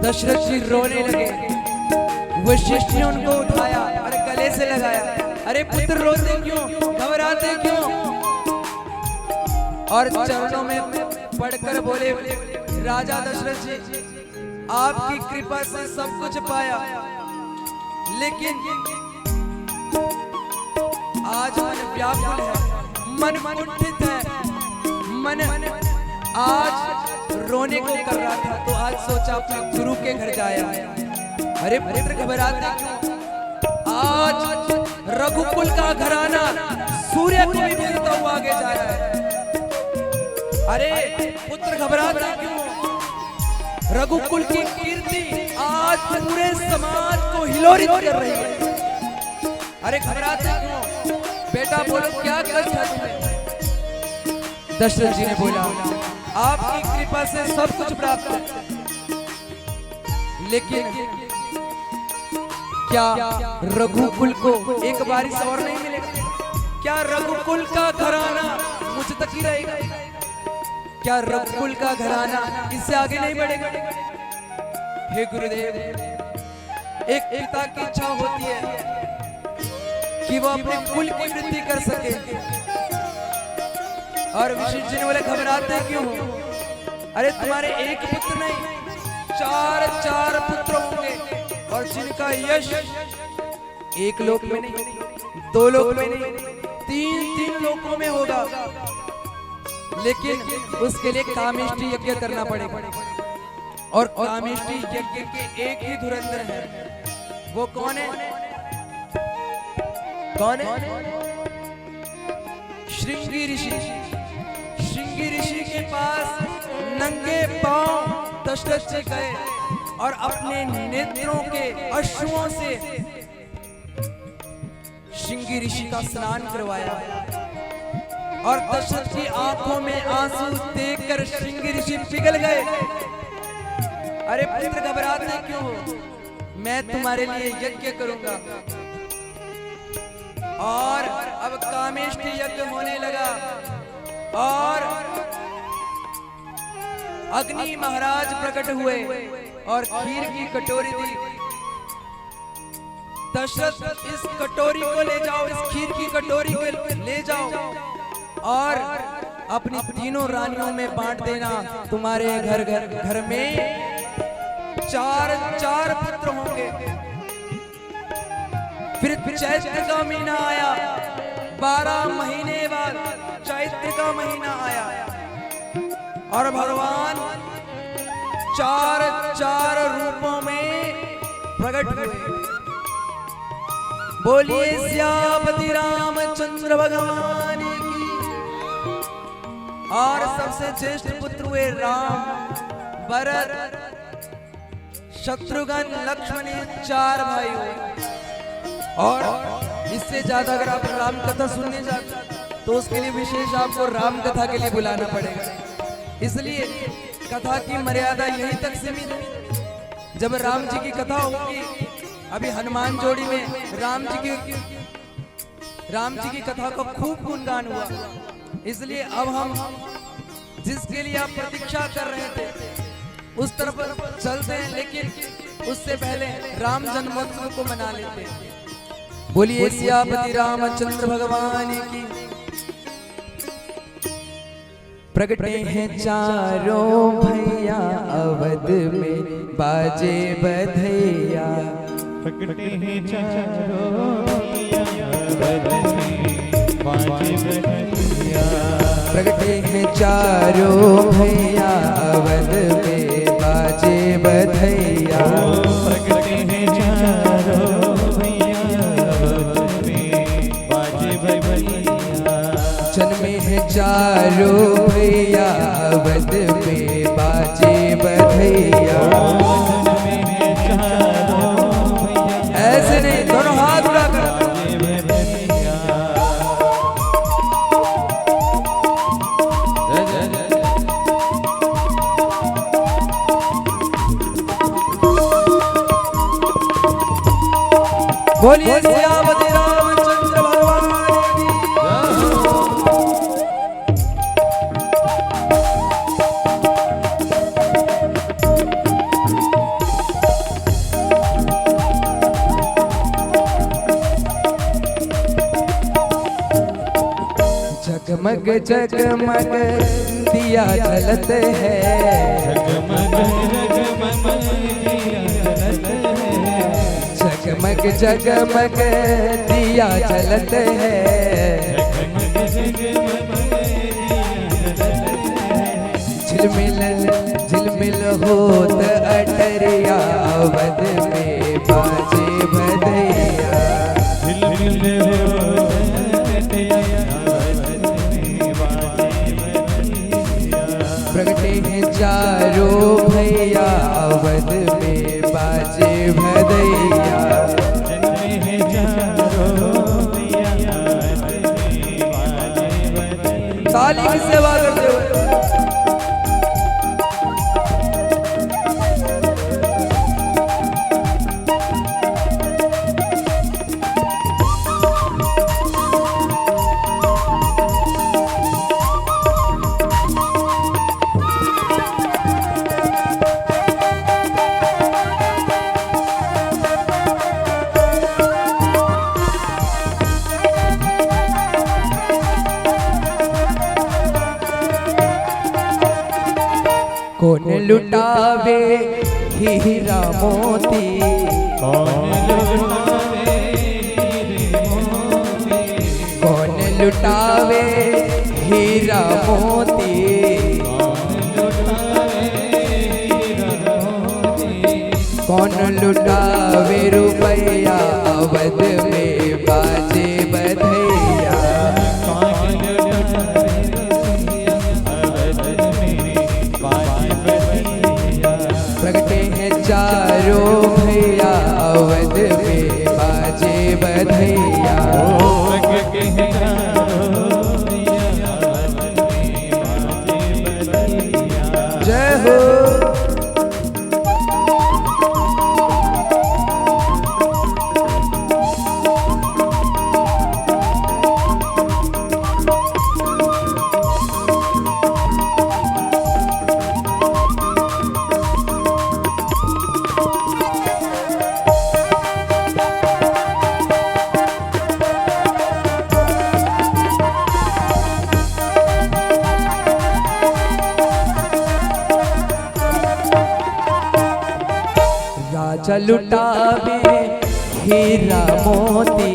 दशरथ जी रोने लगे। वशिष्ठ ने उनको उठाया और गले से लगाया। अरे पुत्र रोते क्यों, घबराते क्यों? और चरणों में पढ़कर बोले, राजा दशरथ जी, आपकी कृपा से सब कुछ पाया, लेकिन आज मन व्याकुल है, मन कुंठित है, मन आज रोने को कर रहा था, तो आज सोचा अपने गुरु के घर जाया। अरे पुत्र घबराते क्यों? आज रघुकुल का घराना सूर्य को भी गिरता हुआ आगे जा रहा है। अरे पुत्र घबराते क्यों? रघुकुल की कीर्ति आज पूरे समाज को हिलोरित कर रही है। अरे घबराते क्यों? बेटा बोलो, क्या कष्ट है तुम्हें? दशरथ जी ने बोला, आपकी कृपा से सब कुछ प्राप्त है, लेकिन क्या रघुकुल को एक बारिश और नहीं मिलेगा? क्या रघुकुल का घराना मुझ तक ही रहेगा? क्या रघुकुल का घराना इससे आगे नहीं बढ़ेगा? हे गुरुदेव, एक पिता की इच्छा होती है कि वो अपने कुल की वृद्धि कर सके। और वशिष्ठ जी ने बोले, घबराते क्यों हो? अरे तुम्हारे एक पुत्र नहीं, चार पुत्र होंगे, और जिनका यश एक लोक में नहीं, दो लोक में नहीं, तीन लोकों में होगा। लेकिन उसके लिए कामेष्टि यज्ञ करना पड़ेगा, और कामेष्टि यज्ञ के एक ही धुरंधर है। वो कौन है? कौन है? श्रृंगी ऋषि। श्रृंगी ऋषि के पास नंगे पांव दशरथ जी गए और अपने नेत्रों के अश्रुओं से श्रृंगी ऋषि का स्नान करवाया। और दशरथ की आंखों में आंसू देखकर श्रृंगी ऋषि पिघल गए। अरे पुत्र घबराते क्यों हो? मैं तुम्हारे लिए यज्ञ करूंगा। और अब कामेष्टि यज्ञ होने लगा, और अग्नि महाराज प्रकट हुए और खीर की कटोरी दी। दशरथ, इस कटोरी को ले जाओ, इस खीर की कटोरी को ले जाओ और अपनी तीनों रानियों में बांट देना। तुम्हारे घर में चार पुत्र होंगे। फिर चैत्र का महीना आया, 12 महीने बाद चैत्र का महीना आया, और भगवान चार रूपों में प्रकट हुए। बोलिए सियापति रामचंद्र भगवान की। और सबसे ज्येष्ठ पुत्र हुए राम, भरत, शत्रुघ्न, लक्ष्मण, 4 भाई हुए। और इससे ज्यादा अगर आप राम कथा सुनने जाते तो उसके लिए विशेष आपको राम कथा के लिए बुलाना पड़ेगा। इसलिए कथा की मर्यादा यहीं तक सीमित है। जब राम जी की कथा होगी, अभी हनुमान जोड़ी में राम जी की कथा का खूब गुणगान हुआ। इसलिए अब हम जिसके लिए आप प्रतीक्षा कर रहे थे उस तरफ चलते हैं, लेकिन उससे पहले राम जन्मोत्सव को मना लेते हैं। बोलिए सियापति रामचंद्र भगवान की। प्रगटे हैं चारों भैया अवध में बाजे बधैया। प्रगटे हैं चारों भैया अवध में बाजे बधैया। प्रगटे हैं चारों भैया अवध में बाजे बधैया। प्रगटे हैं चारों भैया अवध में बाजे बधैया। जन्मे हैं चारों भैया अवध में बाजे बधैया। ऐसे नहीं, दोनों हाथ उठाकर बोलिए सियापति रामचंद्र भगवान की। जगमग जगमग दिया जलते हैं। जगमग जगमग दिया जलते हैं। झिलमिल झिलमिल होत अटरिया अवध में बाजे बधैया। प्रगटे हैं चारों भैया अवध में बाजे बधैया। ताली की सेवा करते हुए कौन लुटावे हीरा मोती। कौन लुटावे हीरा मोती। कौन लुटावे रुपया अवध में बाजे बधैया। प्रगटे हैं चारों भैया अवध में बाजे बधैया। जय हो। राजा लुटावे हीरा मोती।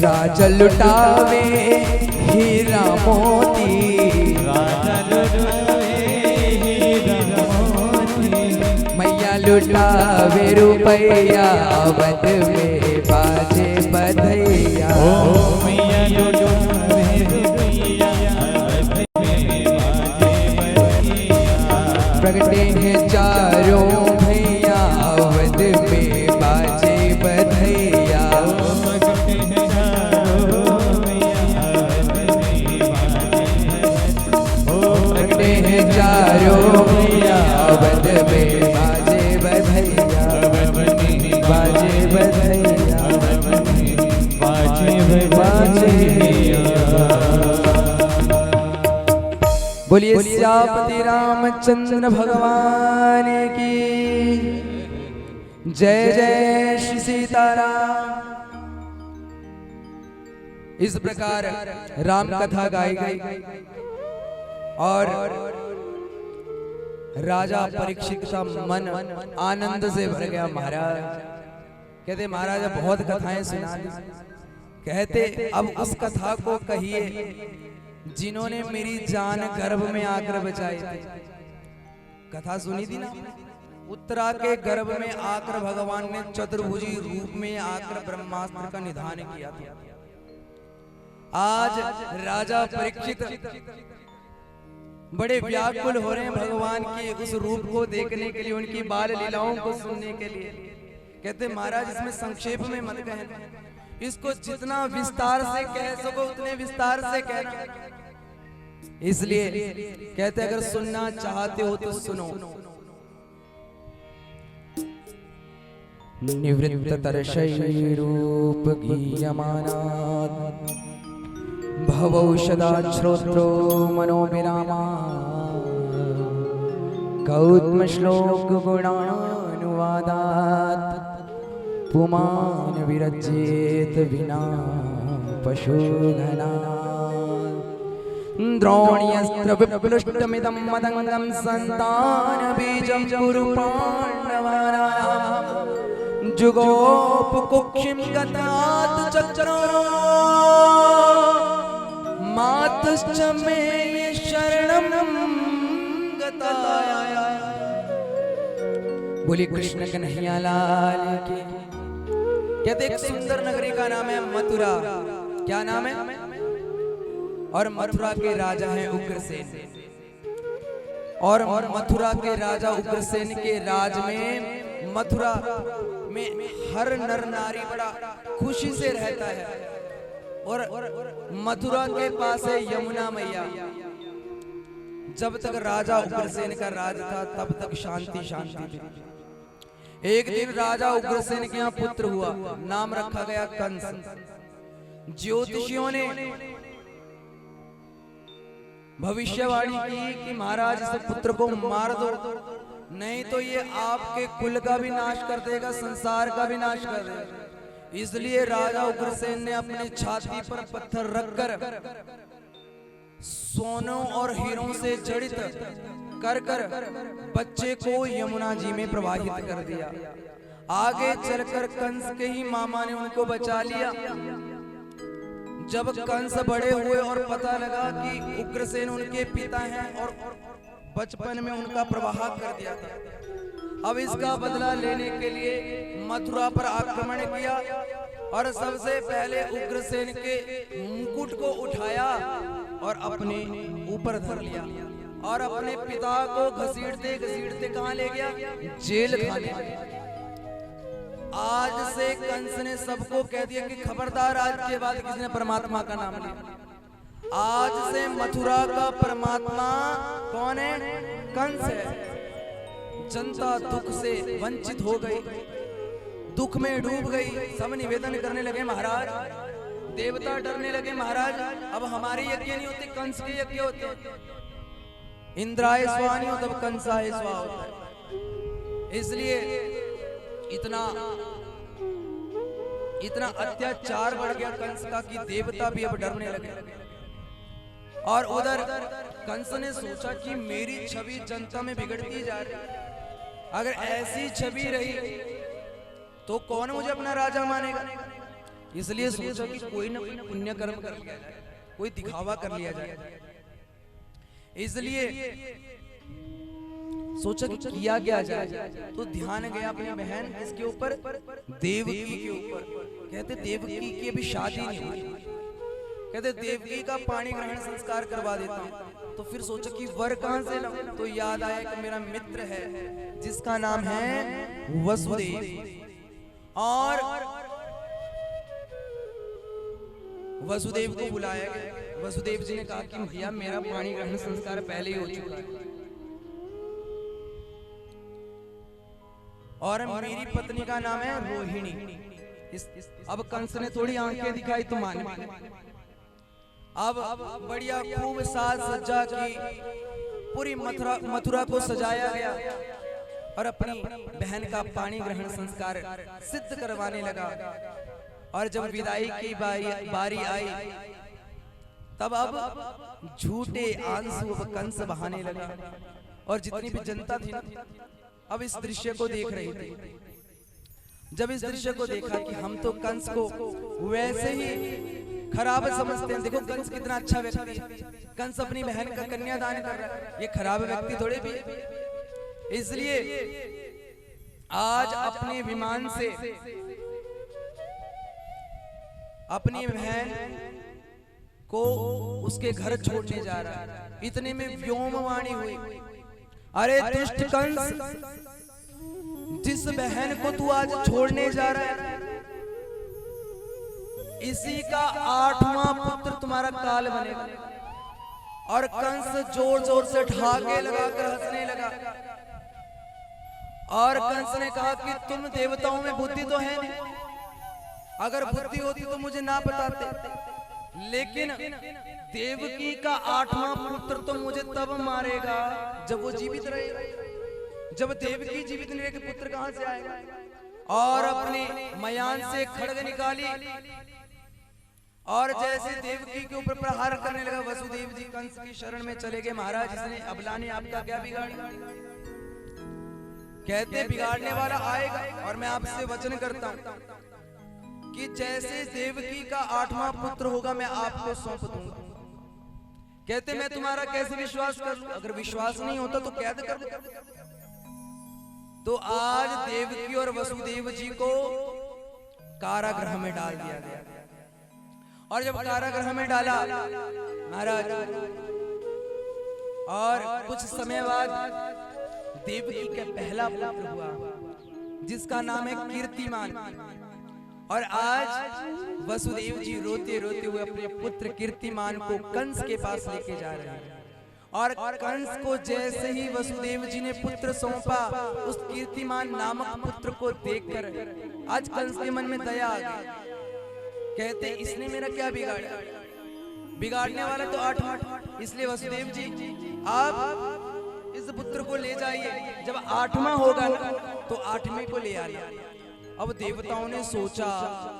राजा लुटावे हीरा मोती। मैया लुटावे रुपया अवध में बाजे बधैया। प्रगटे हैं चारों भैया अवध में बाजे बधैया। प्रगटे हैं चारों भैया अवध में बाजे बधैया। बाजे बधैया। बाजे बोलिए सियापति रामचंद्र भगवान की जय। जय श्री सीताराम। इस प्रकार राम कथा गाई गई और राजा परीक्षित का मन आनंद से भर गया। महाराज कहते महाराज बहुत कथाएं सुना दी। कहते अब उस कथा को कहिए जिन्होंने मेरी जान गर्भ में आकर बचाई थी। कथा सुनी थी ना, उत्तरा के गर्भ में आकर भगवान ने चतुर्भुजी रूप में आकर ब्रह्मास्त्र का निधान किया था। आज राजा परीक्षित बड़े व्याकुल हो रहे हैं भगवान के उस रूप को देखने के लिए, उनकी बाल लीलाओं को सुनने के लिए। कहते महाराज इसमें संक्षेप में मत कहना, इसको जितना विस्तार से कह सको उतने विस्तार से कहना। इसलिए कहते अगर सुनना चाहते हो तो सुनो। निवृत्त तरशै रूप गीयमानात् भवौषधा श्रोत्रो मनोविरामा गौतम श्लोक गुणानुवादात् पुमान विरजेत विना पशुघना द्रोण्यस्त्र विप्लुष्टमिदं मदङ्गं संतान बीजं कुरु पाण्डवानां जुगोपकुक्षिं गतात् चक्रो मातुश्च मे शरणं गताया। बोली कृष्ण कन्हैया लाल की। कहते एक सुंदर नगरी का नाम है मथुरा। क्या नाम है? और मथुरा के राजा हैं उग्रसेन। और मथुरा के राजा उग्रसेन के राज में मथुरा में हर नर नारी बड़ा खुशी से रहता है। और मथुरा के पास है यमुना मैया। जब तक राजा उग्रसेन का राज था तब तक शांति शांति थी। एक दिन राजा उग्रसेन के यहाँ पुत्र हुआ, नाम रखा गया कंस। ज्योतिषियों ने भविष्यवाणी की कि महाराज इस पुत्र को मार दो, नहीं तो ये आपके कुल का भी नाश कर देगा, संसार का भी नाश कर देगा। इसलिए राजा उग्रसेन ने अपनी छाती पर पत्थर रखकर सोनों और हीरों से जड़ित कर कर बच्चे को यमुना जी में प्रवाहित कर दिया। आगे चलकर कंस के ही मामा ने उनको बचा लिया। जब कंस बड़े हुए और पता लगा कि उग्रसेन उनके पिता हैं और बचपन में उनका प्रवाह कर दिया था, अब इसका बदला लेने के लिए मथुरा पर आक्रमण किया और सबसे पहले उग्रसेन के मुकुट को उठाया और अपने ऊपर धर लिया और अपने पिता को घसीटते घसीटते कहां ले गया? जेल खाने। आज से कंस ने सबको कह दिया कि खबरदार आज के बाद किसी ने परमात्मा का नाम लिया। आज से मथुरा का परमात्मा कौन है? कंस है। जनता दुख से वंचित हो गई, दुख में डूब गई। सब निवेदन करने लगे महाराज, देवता डरने लगे महाराज अब हमारे यज्ञ नहीं होते, कंस के यज्ञ होते। इंद्राय स्वाहा नहीं हो तब कंसाय स्वाहा होता है। इसलिए इतना अत्याचार बढ़ गया कंस का कि देवता भी अब डरने लगे। और उधर कंस ने सोचा कि मेरी छवि जनता में बिगड़ती जा रही, अगर ऐसी छवि रही तो कौन मुझे अपना राजा मानेगा। इसलिए सोचा कि कोई ना कोई पुण्य कर्म कर लिया जाए, कोई दिखावा कर लिया जाए। इसलिए सोचा कि किया क्या जाए, तो ध्यान गया अपनी बहन इसके ऊपर, देवकी के ऊपर। कहते देवकी की अभी शादी नहीं हुई, कहते देवकी का पाणी ग्रहण संस्कार करवा देता हूं। तो फिर सोचा कि वर कहां से लाऊं, तो याद आया कि मेरा मित्र है जिसका नाम है वसुदेव। और वसुदेव को बुलाया गया। वसुदेव जी ने कहा कि भैया मेरा पाणी ग्रहण संस्कार पहले ही हो चुका है और मेरी पत्नी का नाम है रोहिणी। अब कंस ने थोड़ी आंखें दिखाई तो मान, अब बढ़िया खूब साज सज्जा की पूरी मथुरा को सजाया गया और अपनी बहन का पाणी ग्रहण संस्कार सिद्ध करवाने लगा। और जब विदाई की बारी आई तब अब झूठे आंसू कंस बहाने लगा। और जितनी भी जनता थी अब इस दृश्य को देख रही थी। जब इस दृश्य को देखा कि हम तो कंस को वैसे ही खराब समझते हैं। देखो कंस कितना अच्छा व्यक्ति है, कंस अपनी बहन का कन्यादान कर रहा है, ये खराब व्यक्ति थोड़े भी है। इसलिए आज अपने विमान से अपनी बहन को उसके घर छोड़ने जा रहा है। इतने में व्योमवाणी हुई, अरे दुष्ट कंस, जिस बहन को तू आज छोड़ने जा रहा है इसी का 8वां पुत्र तुम्हारा काल बनेगा। और कंस जोर जोर से ठाके लगाकर हंसने लगा। और कंस ने कहा कि तुम देवताओं में बुद्धि तो है नहीं, अगर बुद्धि होती तो मुझे ना बताते, लेकिन देवकी का 8वां पुत्र तो मुझे तब मारेगा जब वो जीवित रहेगा। जब देवकी जीवित नहीं रहेगी पुत्र कहां से आएगा। और अपने मयान से खड्ग निकाली और जैसे देवकी के ऊपर प्रहार करने लगा, वसुदेव जी कंस की शरण में चले गए। महाराज इसने अबला ने आपका क्या बिगाड़ा? कहते बिगाड़ने वाला आएगा, और मैं आपसे वचन करता हूं कि जैसे देवकी का 8वां पुत्र होगा मैं आपको सौंप दूंगा। कहते मैं तुम्हारा कैसे विश्वास कर लूं? अगर विश्वास नहीं होता तो कैद कर दो। तो आज देवकी और वसुदेव जी को कारागृह में डाल दिया गया। और जब कारागृह में डाला महाराज, और कुछ समय बाद देवकी का पहला पुत्र हुआ जिसका नाम है कीर्तिमान। और आज वसुदेव जी रोते रोते हुए अपने पुत्र कीर्तिमान को कंस के पास लेके जा रहे हैं। और कंस को जैसे ही वसुदेव जी ने पुत्र सौंपा, उस कीर्तिमान नामक पुत्र को देखकर आज कंस के मन में दया आ गई। कहते इसने मेरा क्या बिगाड़ा? बिगाड़ने वाला तो 8वां। इसलिए वसुदेव जी आप इस पुत्र को ले जाइए, जब 8वां होगा ना तो 8वें को ले आना। अब देवताओं ने सोचा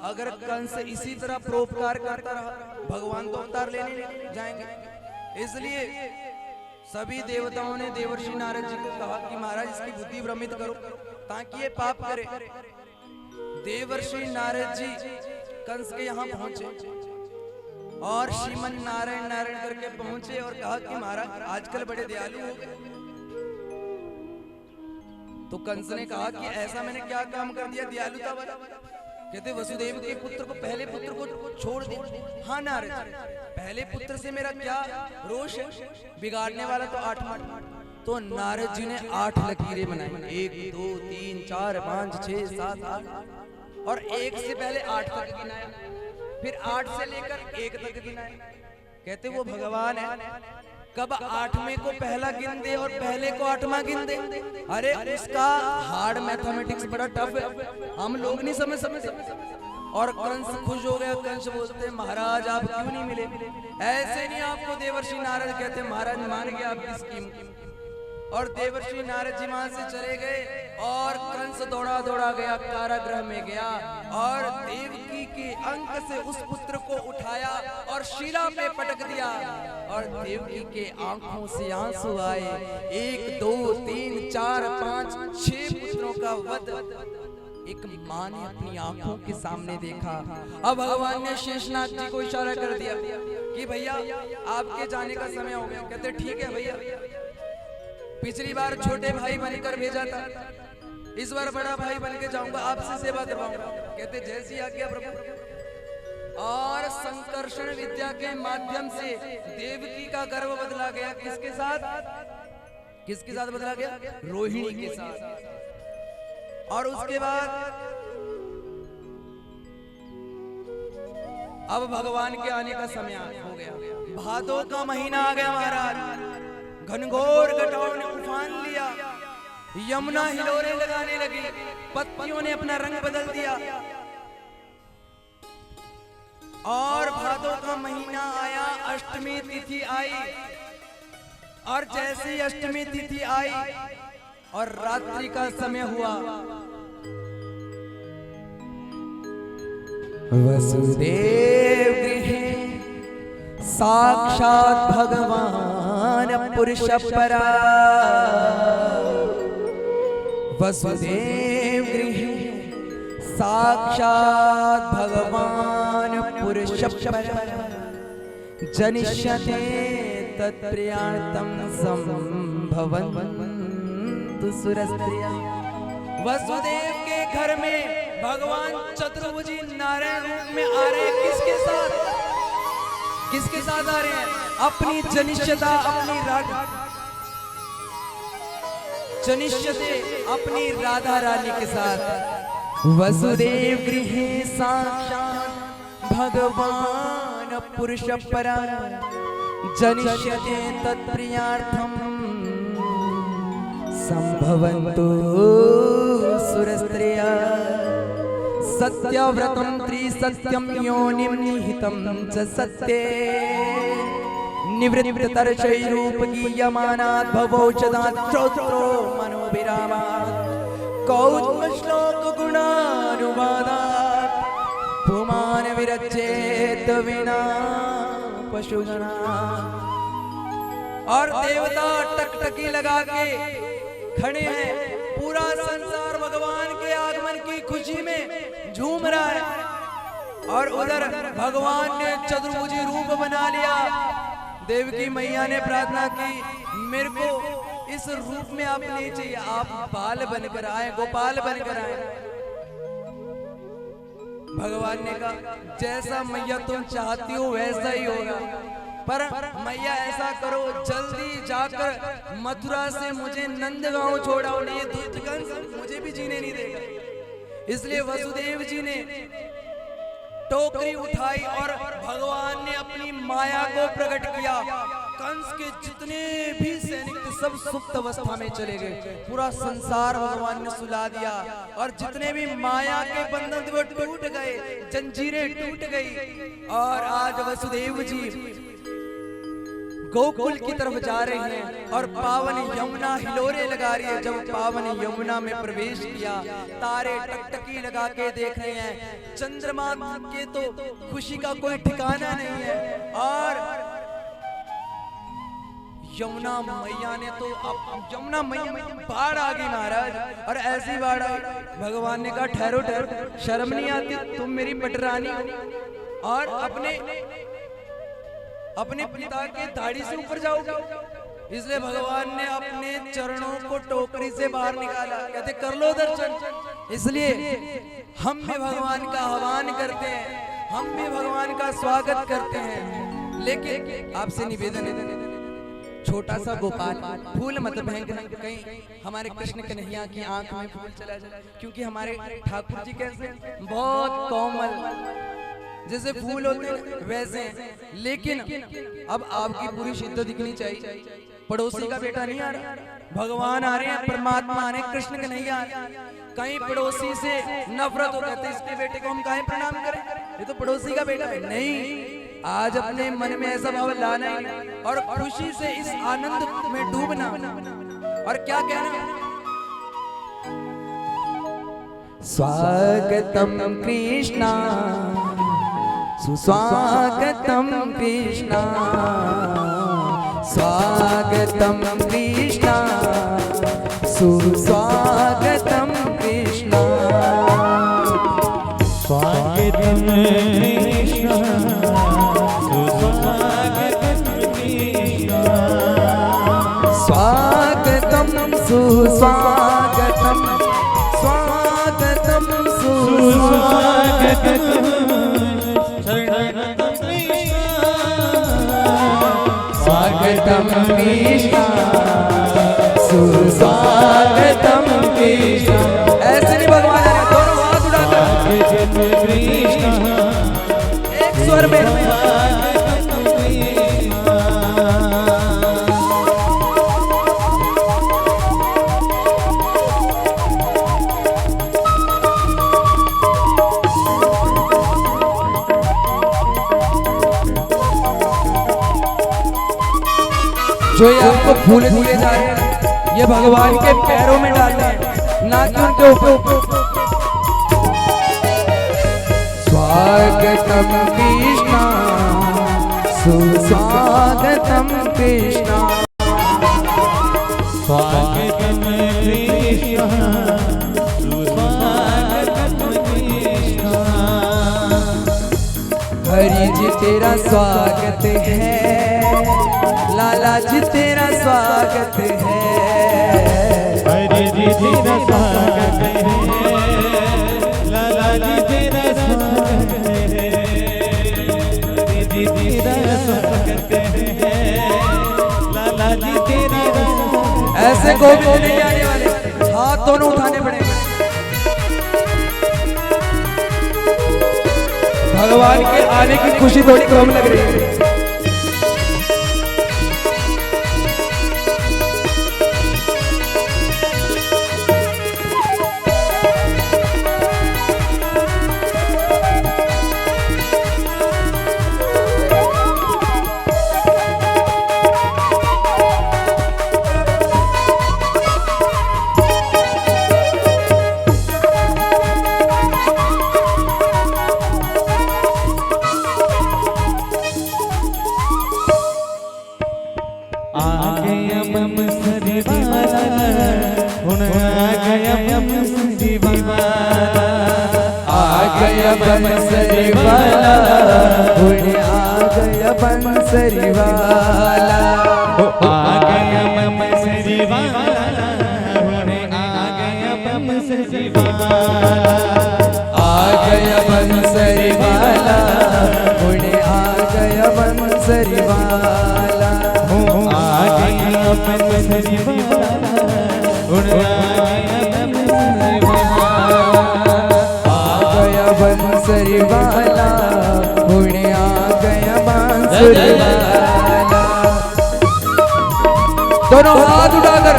अगर कंस इसी तरह परोपकार करता रहा भगवान तो अवतार लेने जाएंगे। इसलिए सभी देवताओं ने देवर्षि नारद जी को कहा कि महाराज इसकी बुद्धि भ्रमित करो ताकि ये पाप करे। देवर्षि नारद जी कंस के यहाँ पहुंचे और श्रीमन नारायण नारायण करके पहुंचे और कहा कि महाराज आजकल बड़े दयालु हो गए। तो कंस ने कहा कि ऐसा मैंने क्या काम कर दिया दयालुता वाला? कहते वसुदेव के पुत्र को, पहले पुत्र को छोड़ दिया। हाँ नारद, पहले पुत्र से मेरा क्या रोष है? बिगाड़ने वाला तो 8वां। तो नारद जी ने 8 लकीरें बनाई, 1 2 3 4 5 6 7 8, और 1 से पहले 8 तक गिनाया, फिर 8 से लेकर 1 तक गिनाया। कहते वो भगवान है, कब 8वें को पहला गिन दे और पहले को 8वां गिन दे। अरे उसका हार्ड मैथमेटिक्स बड़ा टफ है, हम लोग नहीं समझ सकते। और कंस खुश हो गया। कंस बोलते महाराज आप क्यों नहीं मिले? ऐसे नहीं आपको देवर्षि नारद कहते महाराज मान गया आपकी स्कीम। और देवर्षि नारद जी वहां से चले गए और कंस दौड़ा दौड़ा गया, कारागृह में गया और देवकी के अंक से उस पुत्र को उठाया और शिला पे पटक दिया। और देवकी के आंखों से आंसू आए। 1 2 3 4 5 6 पुत्रों का वध एक मां ने अपनी आंखों के सामने देखा। अब भगवान ने शेषनाग जी को इशारा कर दिया कि भैया आपके जाने का समय हो गया। कहते ठीक है भैया, पिछली बार छोटे भाई बनकर भेजा था, इस बार बड़ा भाई बन के जाऊंगा, आपसे सेवा करवाऊंगा। कहते जैसी आज्ञा प्रभु। और संकर्षण विद्या के माध्यम से देवकी का गर्भ बदला गया। किसके साथ? किसके साथ बदला गया? रोहिणी के साथ। और उसके बाद अब भगवान के आने का समय हो गया। भादों का महीना आ गया महाराज। घनघोर घटाओं ने उफान लिया, यमुना हिलोरे लगाने लगी, पत्तियों ने अपना रंग बदल दिया। और भादों का महीना आया, अष्टमी तिथि आई। और जैसे ही अष्टमी तिथि आई और रात्रि का समय हुआ, वसुदेव गृहे साक्षात भगवान पुरुष परा। वसुदेव गृहे साक्षात भगवान पुरुष जनिष्यते तत्प्रियार्थं संभवन्तु सुरस्त्रिया। वसुदेव के घर में भगवान चतुर्भुजी नारायण रूप में आ रहे हैं। किसके साथ आ रहे हैं? अपनी जनिष्यता, अपनी राधा, जनिष्यते अपनी राधा रानी के साथ। वसुदेव गृहे साक्षात् भगवान पुरुष परा जनिष्यते तत्प्रियार्थं संभवन्तु सुरस्त्रिया। सत्यव्रतं त्रिसत्यं योनिं निहितं च सत्ये निवृत्ततर्षैरूपगीयमानात् भवौषधात् श्रोत्रो मनोभिरामात् कौत्मश्लोकगुणानुवादात् पुमान् विरचेत विना पशुगणा। और देवता टकटकी लगा के खड़े हैं। पूरा संसार भगवान के आगमन की खुशी में झूम रहा है। और उधर भगवान ने चतुर्भुजी रूप बना लिया। देवकी मैया ने प्रार्थना की, मेरे को इस रूप में आप नहीं चाहिए, आप बाल बनकर आए, गोपाल बनकर आए। भगवान ने कहा, जैसा मैया तुम चाहती हो वैसा ही होगा, पर मैया ऐसा करो, जल्दी जाकर मथुरा से मुझे नंदगांव छोड़ाओ, नहीं दूतगंज मुझे भी जीने नहीं देगा। इसलिए वसुदेव जी ने टोकरी उठाई और भगवान ने अपनी माया को प्रकट किया। कंस के जितने भी सैनिक थे सब सुप्त अवस्था में चले गए। पूरा संसार भगवान ने सुला दिया और जितने भी माया के बंधन थे वो टूट गए, जंजीरें टूट गई। और आज वसुदेव जी गोकुल की तरफ जा रहे हैं और पावन यमुना हिलोरे लगा रही है। जब पावन यमुना में प्रवेश किया, तारे टकटकी लगा के देख रहे हैं। चंद्रमा के तो खुशी का कोई ठिकाना नहीं है। और यमुना मैया ने तो अब यमुना मैया बाढ़ आ गई महाराज। और ऐसी बाढ़ आई, भगवान ने कहा ठहरो ठहरो, शर्म नहीं आती, तुम मेरी पटरानी हो और अपने पिता के दाढ़ी से ऊपर जाओगे। इसलिए भगवान ने अपने चरणों को टोकरी से बाहर निकाला, कहते कर लो दर्शन। इसलिए हम भी भगवान का आह्वान करते हैं, हम भी भगवान का स्वागत करते हैं। लेकिन आपसे निवेदन है, छोटा सा गोपाल फूल मत फेंक, कहीं हमारे कृष्ण कन्हैया की आंख में फूल चला जाए। क्योंकि हमारे ठाकुर जी कैसे बहुत कोमल, जैसे फूल होते हैं वैसे। लेकिन अब आपकी पूरी शिद्दत दिखनी चाहिए। पड़ोसी का बेटा नहीं आ रहा, भगवान आ रहे हैं, परमात्मा आ रहे हैं, कृष्ण कन्हैया आ रहे हैं। कहीं पड़ोसी से नफरत हो जाती है, इसके बेटे को हम काहे प्रणाम करें, ये तो पड़ोसी का बेटा है। नहीं, आज अपने मन में ऐसा भाव लाना ही और खुशी से इस आनंद में डूबना। और क्या कहना, स्वागतम कृष्णा सुस्वागतम कृष्णा, स्वागतम कृष्णा सुस्वागतम कृष्णा, स्वागतम कृष्णा सुस्वागतम कृष्णा, स्वागतम सुस्वागतम, स्वागतम सुस्वागतम, स्वागतम कृष्णा सुस्वागतम कृष्णा। ऐसे नहीं भगवान है, दोनों हाथ उठाकर एक स्वर में जो ये आपको फूल दिए जा रहे हैं, ये भगवान के पैरों में डालने हैं, ना कि उनके ऊपर। स्वागतम कृष्णा सुस्वागतम कृष्णा, स्वागतम कृष्णा सुस्वागतम कृष्णा, हरि जी तेरा स्वागत है, लाला जी तेरा स्वागत है। हरि जी तेरा स्वागत है, लाला जी तेरा स्वागत है। हरि जी तेरा स्वागत है, लाला जी तेरा स्वागत है। ऐसे गोविंद नहीं आने वाले, हाथ दोनों उठाने पड़ेंगे। भगवान के आने की खुशी थोड़ी कम लग रही है। बंसरी वाला हुण आ गया बंसरी वाला, आ गया बंसरी वाला, हुण आ गया बंसरी वाला। आ गया बंसरी वाला, हुण आ गया बंसरी वाला। आ गया बंसरी वाला, हुण आ गया बंसरी वाला। बंसरी वाला हुण आ गया बंसरी वाला। दोनों हाथ उठाकर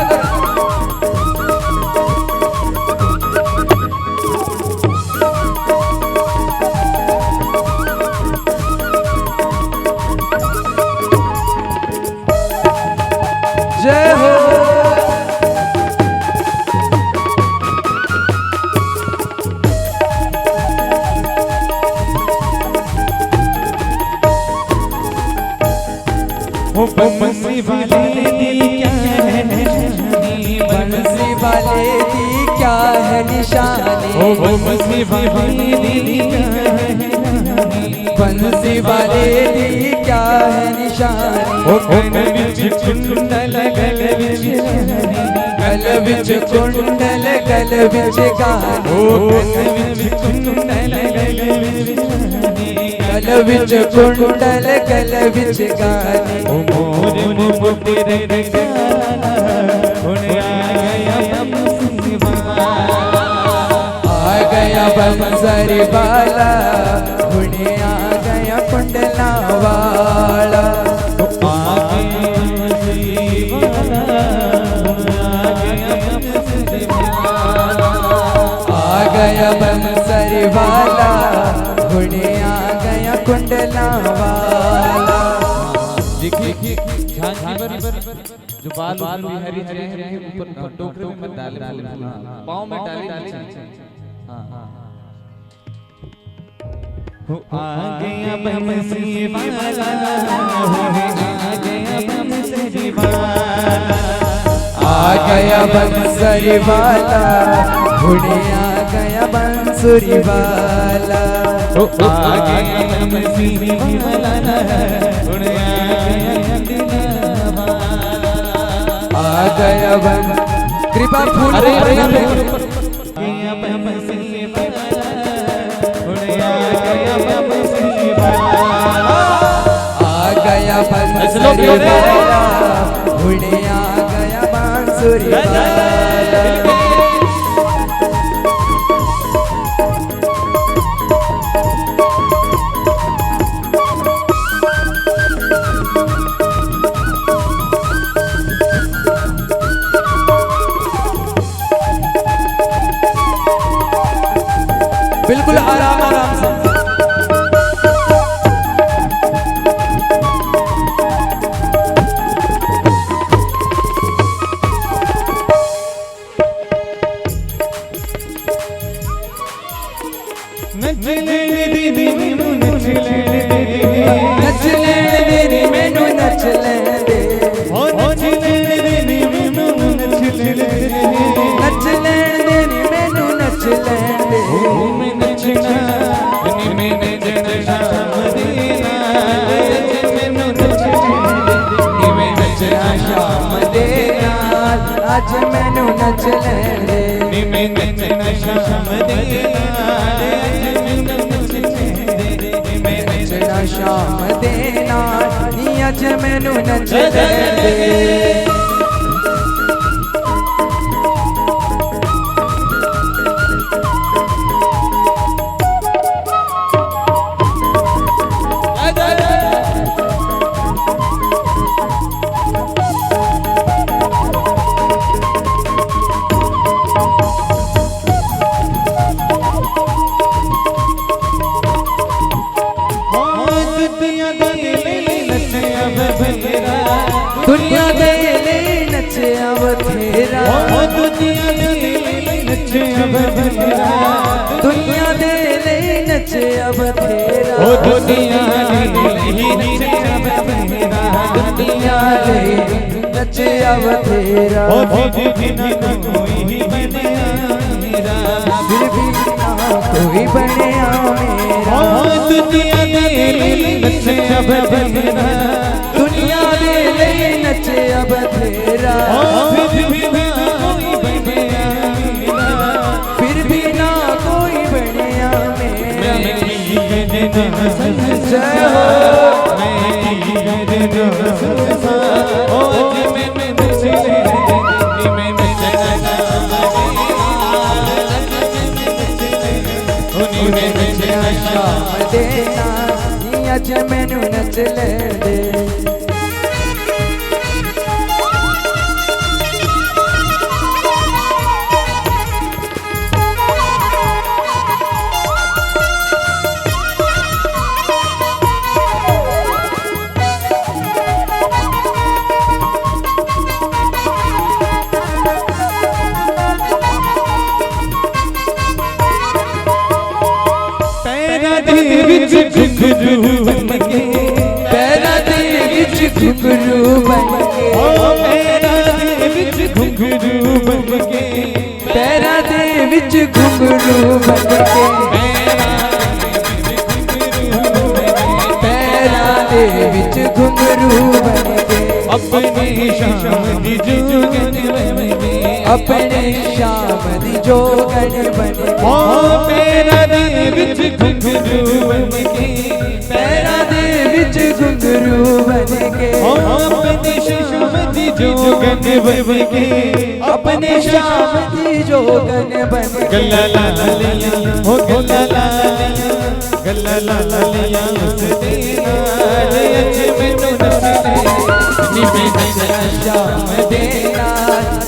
जय हो। बंसी वाले दी क्या है निशानी, बंसी वाले दी क्या है निशानी। ओ बंसी वाले दी क्या है निशानी, बंसी वाले दी क्या है निशानी। ओ गल विच कुंडल गल विच गल विच कुंडल गल विच गानी। ओ गल विच कुंडल गल विच गल विच कुंडल गल विच गानी। ओ मोर मुकुट रे गाला, हुण आ गया बंसरी वाला। आ गया बंसरी वाला, हुण आ गया कुंडला वाला। आ गया बंसरी वाला, हुण आ गया बंसरी वाला। आ गया बंसरी वाला, हुण आ गया कुंडला वाला। देखिए झांकी पर जो बाल बिहारी जी हैं ऊपर टोकरे में डाले पाँव में डाली। हाँ आ गया बंसरी वाला, आ गया बंसरी वाला। आ गया बंसरी वाला, हुण आ गया बंसरी वाला। आ गया बंसरी वाला, हुण आ गया बन कृपा फूल। अरे अरे गया बंसरी वाला, हुण आ गया बंसरी वाला। आ गया बंसरी वाला, हुण आ गया बंसरी वाला। बिल्कुल आराम आराम से। आज मैनू नच लैण दे नी मैं नचना शाम दे नाल अज मैनू नच लैण दे नी मैं नचना शाम दे नाल नी अज मैनू नच लैण दे दुनिया दे ले नचिया बथेरा दुनिया दे नचिया बथेरा दुनिया दे ले नचिया बथेरा ओ दुनिया दे नचिया बथेरा दुनिया दे नचिया बथेरा ओ फिर भी ना कोई बनिया मेरा फिर भी ना कोई बनिया मेरा ओ दुनिया दे नचिया बथेरा दुनिया दे ले नचिया बथेरा फिर भी ना कोई बनिया मेरा फिर भी ना कोई बनिया मेरा मैं की करना जय हो मैं की करना ओ आज मैं नच ले मैं नचना मैं नचना शाम देना नी अज मैनू नच लैण दे घुंघरू बनके पैरा दे विच घुंघरू बनके ओ पैरा दे विच घुंघरू बनके पैरा दे विच घुंघरू बनके पैरा दे विच घुंघरू बनके अपने शाम दी जोगन बनके अपने शाम दी जोगन बनके ओ पैरा दे विच घुंघरू बनके पैरा दे विच घुंघरू बनके ओ अपने शाम दी जोगन बनके अपने शाम दी जोगन बनके गल्ला ला लिया हो गल्ला ला लिया गल्ला ला लिया उस दिन आज मैनू नच ले नी मैं नचना शाम देना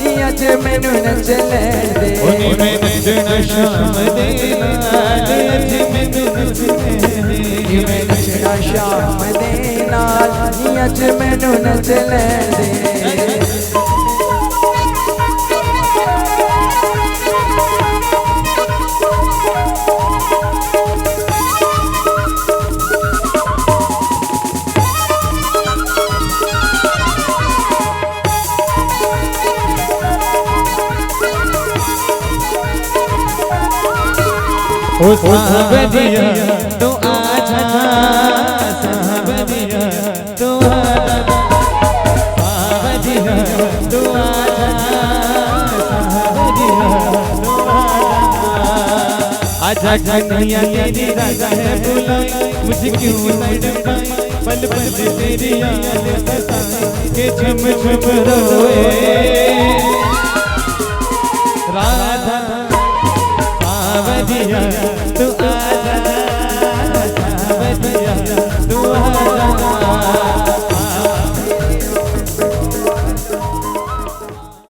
नी अज मैनू नच लैण दे ओ नी मैं नचना शाम दे नाल अज मैनू नच ले नी मैं नचना शाम दे नाल नी अज मैनू नच लैण दे ओ सावरिया तो आजा सावरिया तो आजा सावरिया तो आजा सावरिया तो आजा कन्हैया तेरी राजा है बुलाई मुझे क्यों तड़पाई पल पल तेरी याद सताई के झुम झुम रोए राधा सावरिया तू